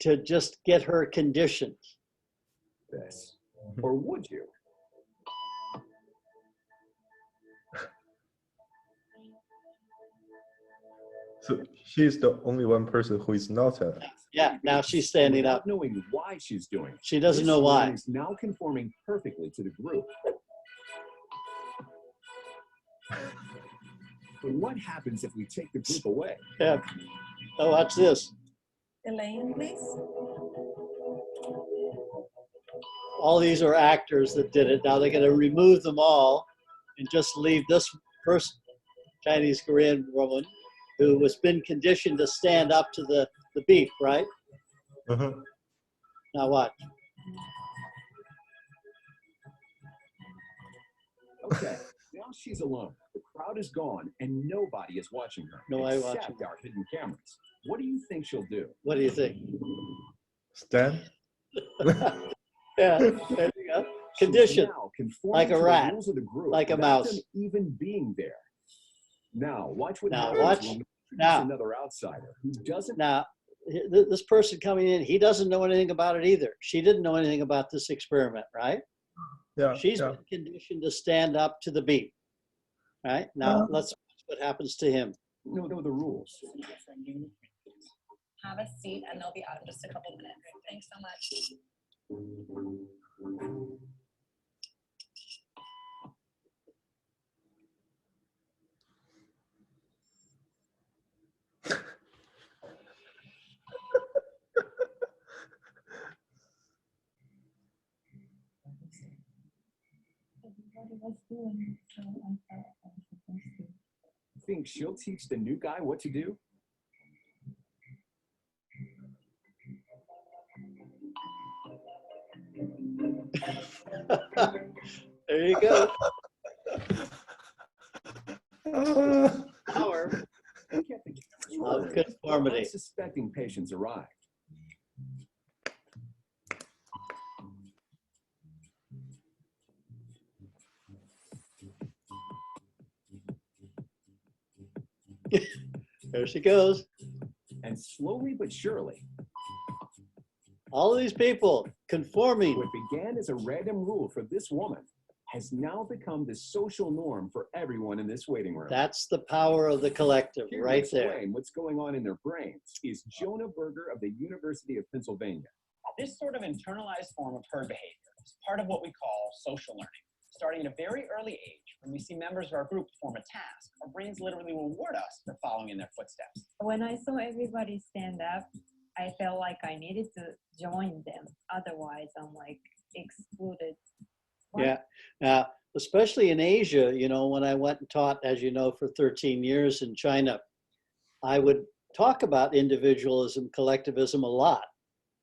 to just get her conditioned. This. Or would you? So she's the only one person who is not a. Yeah, now she's standing Without up. knowing why she's doing it. She doesn't This know why. woman is now conforming perfectly to the group. But what happens if we take the group away? Yeah. Oh, watch this. Elaine, please. All these are actors that did it. Now they're going to remove them all and just leave this first Chinese Korean woman who has been conditioned to stand up to the beep, right? Now watch. Okay, now she's alone. The crowd is gone and nobody is watching her. Nobody except watching. our hidden cameras. What do you think she'll do? What do you think? Stand. Yeah, there you go. She's Conditioned, now conforming like a to the rat, rules of the group like a without mouse. them even being there. Now watch what Now happens watch. when we introduce Now. another outsider who doesn't. Now, this person coming in, he doesn't know anything about it either. She didn't know anything about this experiment, right? Yeah. She's been conditioned to stand up to the beat, right? Now, let's watch what happens to him. know the rules. Have a seat and they'll be out in just a couple minutes. Thanks so much. Think she'll teach the new guy what to do? There you go. Power Get the cameras of rolling. conformity. Unsuspecting patients arrived. There she goes. And slowly but surely, All of these people conforming. what began as a random rule for this woman has now become the social norm for everyone in this waiting room. That's the power of the collective Here to right there. explain what's going on in their brains is Jonah Berger of the University of Pennsylvania. This sort of internalized form of herd behavior is part of what we call social learning. Starting at a very early age, when we see members of our group perform a task, our brains literally reward us for following in their footsteps. When I saw everybody stand up, I felt like I needed to join them. Otherwise, I'm like excluded. What? Yeah. Now, especially in Asia, you know, when I went and taught, as you know, for 13 years in China, I would talk about individualism, collectivism a lot.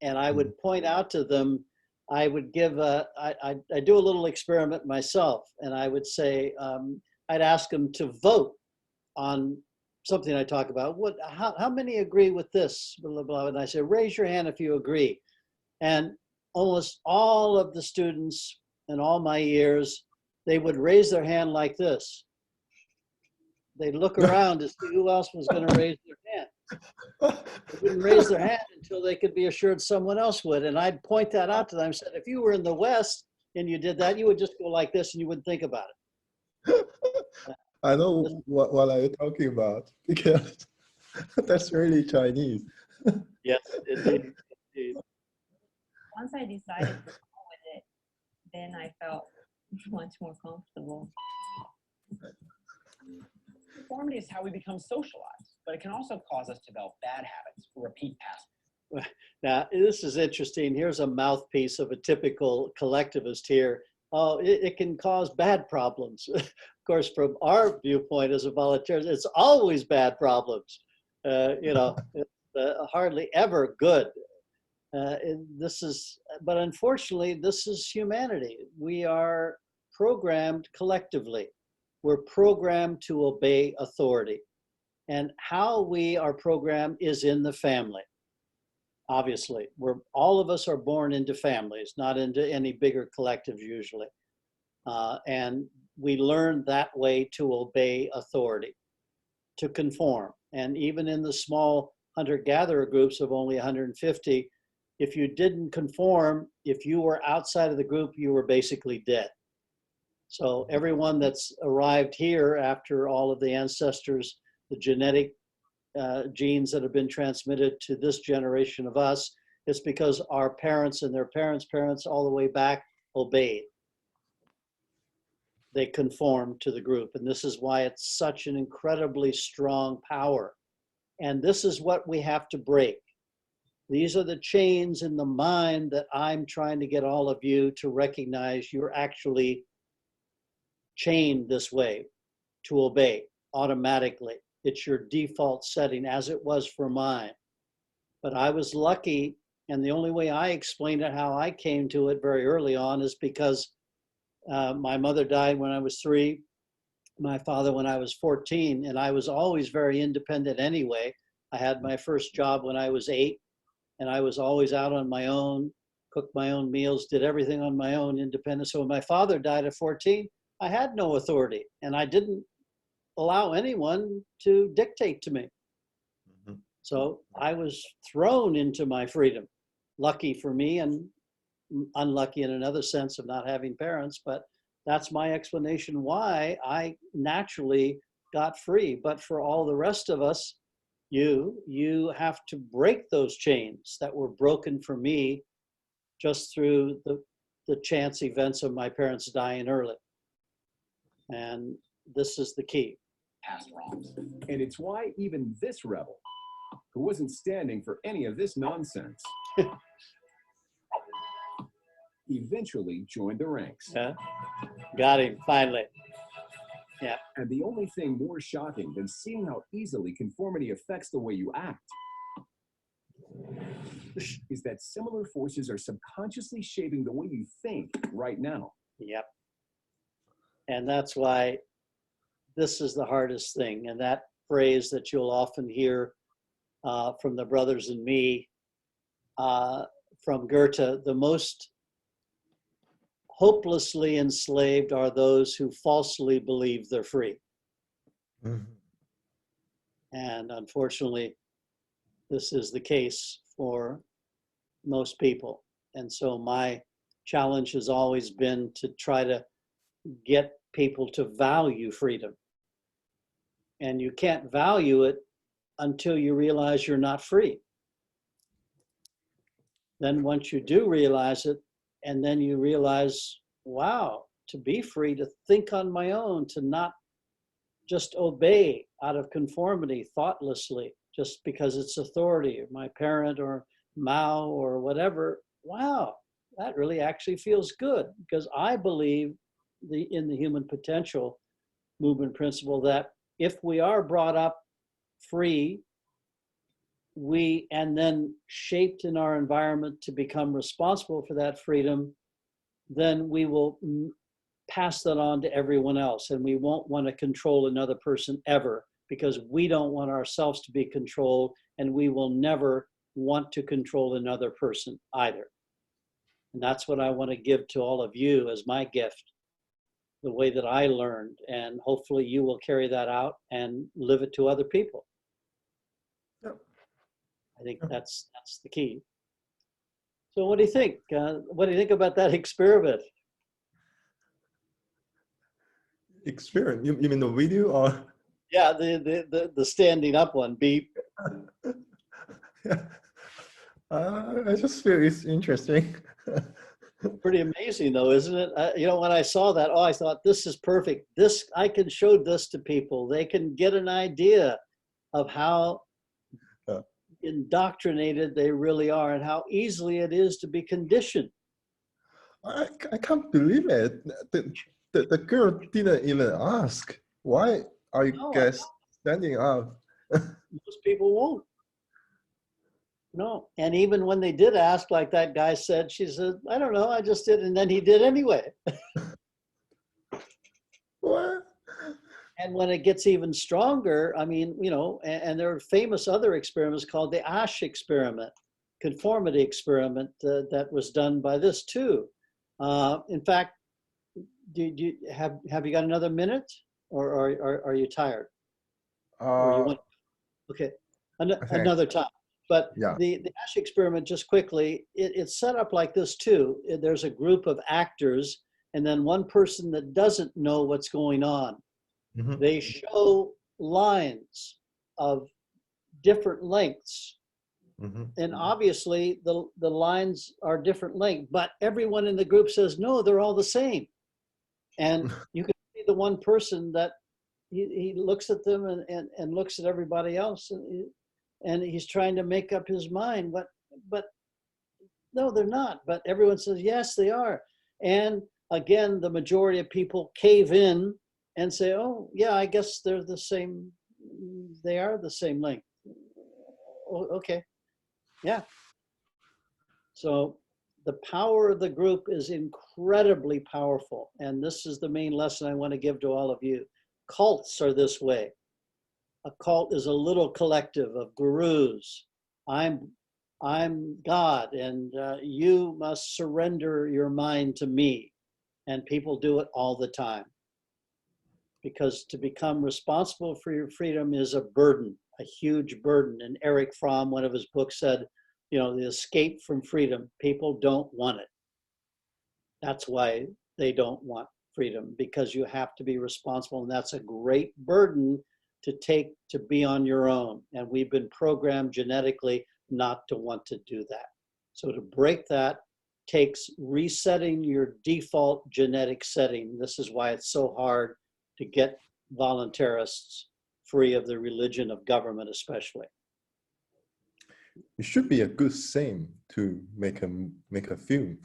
And I would point out to them, I would give I do a little experiment myself, and I would say, I'd ask them to vote on something I talk about. How many agree with this? Blah, blah, blah. And I say, raise your hand if you agree. And almost all of the students in all my years, they would raise their hand like this. They'd look around to see who else was going to raise their hand. They wouldn't raise their hand until they could be assured someone else would. And I'd point that out to them. I said, if you were in the West and you did that, you would just go like this and you wouldn't think about it. I know what are you talking about, because that's really Chinese. Yes, indeed. Once I decided to go with it, then I felt much more comfortable. Conformity is how we become socialized, but it can also cause us to develop bad habits or repeat patterns. Now, this is interesting. Here's a mouthpiece of a typical collectivist here. Oh, it can cause bad problems. Of course, from our viewpoint as a voluntarist, it's always bad problems. You know, it's hardly ever good. But unfortunately, this is humanity. We are programmed collectively. We're programmed to obey authority. And how we are programmed is in the family. Obviously, all of us are born into families, not into any bigger collectives usually. And we learn that way to obey authority, to conform. And even in the small hunter-gatherer groups of only 150, if you didn't conform, if you were outside of the group, you were basically dead. So everyone that's arrived here after all of the ancestors, the genetic genes that have been transmitted to this generation of us, it's because our parents and their parents' parents all the way back obeyed. They conformed to the group. And this is why it's such an incredibly strong power. And this is what we have to break. These are the chains in the mind that I'm trying to get all of you to recognize you're actually chained this way to obey automatically. It's your default setting, as it was for mine. But I was lucky, and the only way I explained it, how I came to it very early on, is because my mother died when I was 3, my father when I was 14, and I was always very independent anyway. I had my first job when I was 8, and I was always out on my own, cooked my own meals, did everything on my own, independent. So when my father died at 14, I had no authority, and I didn't allow anyone to dictate to me. Mm-hmm. So I was thrown into my freedom. Lucky for me, and unlucky in another sense of not having parents, but that's my explanation why I naturally got free. But for all the rest of us, you have to break those chains that were broken for me just through the chance events of my parents dying early. And this is the key. Past wrongs. And it's why even this rebel, who wasn't standing for any of this nonsense, eventually joined the ranks. Yeah. Got him, finally. Yeah. And the only thing more shocking than seeing how easily conformity affects the way you act is that similar forces are subconsciously shaping the way you think right now. Yep. And that's why this is the hardest thing. And that phrase that you'll often hear from the brothers and me, from Goethe, the most hopelessly enslaved are those who falsely believe they're free. Mhm. And unfortunately, this is the case for most people. And so my challenge has always been to try to get people to value freedom. And you can't value it until you realize you're not free. Then once you do realize it, and then you realize, wow, to be free, to think on my own, to not just obey out of conformity thoughtlessly, just because it's authority, or my parent or Mao or whatever. Wow, that really actually feels good, because I believe in the human potential movement principle that if we are brought up free, and then shaped in our environment to become responsible for that freedom, then we will pass that on to everyone else. And we won't want to control another person ever, because we don't want ourselves to be controlled, and we will never want to control another person either. And that's what I want to give to all of you as my gift, the way that I learned. And hopefully you will carry that out and live it to other people. Yep. I think that's the key. So what do you think? What do you think about that experiment? Experiment? You mean the video or? Yeah, the standing up one, beep. Yeah. I just feel it's interesting. Pretty amazing though, isn't it? You know, when I saw that, I thought, this is perfect. I can show this to people. They can get an idea of how indoctrinated they really are and how easily it is to be conditioned. I can't believe it. The girl didn't even ask, why are you No, guys standing up? most people won't. No, and even when they did ask, like that guy said, she said, I don't know, I just did, and then he did anyway. What? And when it gets even stronger, I mean, you know, and there are famous other experiments called the Asch experiment, conformity experiment, that was done by this too. In fact, have you got another minute, or are you tired? Or you want? Okay, another time. But yeah. the Asch experiment, just quickly, it's set up like this too. There's a group of actors, and then one person that doesn't know what's going on. Mm-hmm. They show lines of different lengths. Mm-hmm. And obviously the lines are different length, but everyone in the group says, no, they're all the same. And you can see the one person that he looks at them and looks at everybody else, and he's trying to make up his mind, but no, they're not. But everyone says, yes, they are. And again, the majority of people cave in and say, oh, yeah, I guess they're the same. They are the same length. Oh, okay. Yeah. So the power of the group is incredibly powerful. And this is the main lesson I want to give to all of you. Cults are this way. A cult is a little collective of gurus. I'm God, and you must surrender your mind to me. And people do it all the time. Because to become responsible for your freedom is a burden, a huge burden. And Erich Fromm, one of his books, said, you know, the escape from freedom, people don't want it. That's why they don't want freedom, because you have to be responsible. And that's a great burden to take, to be on your own. And we've been programmed genetically not to want to do that. So to break that takes resetting your default genetic setting. This is why it's so hard to get voluntarists free of the religion of government, especially. It should be a good thing to make a film.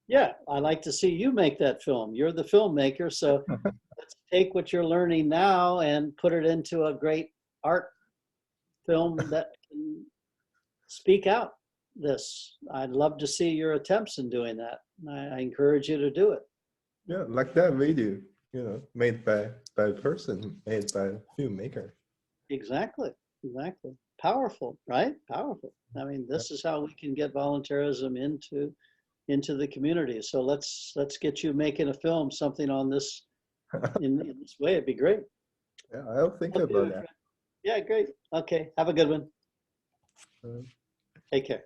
Yeah, I like to see you make that film. You're the filmmaker, so let's take what you're learning now and put it into a great art film that can speak out. this. I'd love to see your attempts in doing that. I encourage you to do it. Yeah, like that video, made by a person, made by a filmmaker. Exactly. Powerful, right? Powerful. I mean, this is how we can get voluntarism into the community. So let's get you making a film, something on this in this way. It'd be great. Yeah, I'll think Okay, about my that. friend. Yeah, great. Okay, have a good one. Uh, Take care.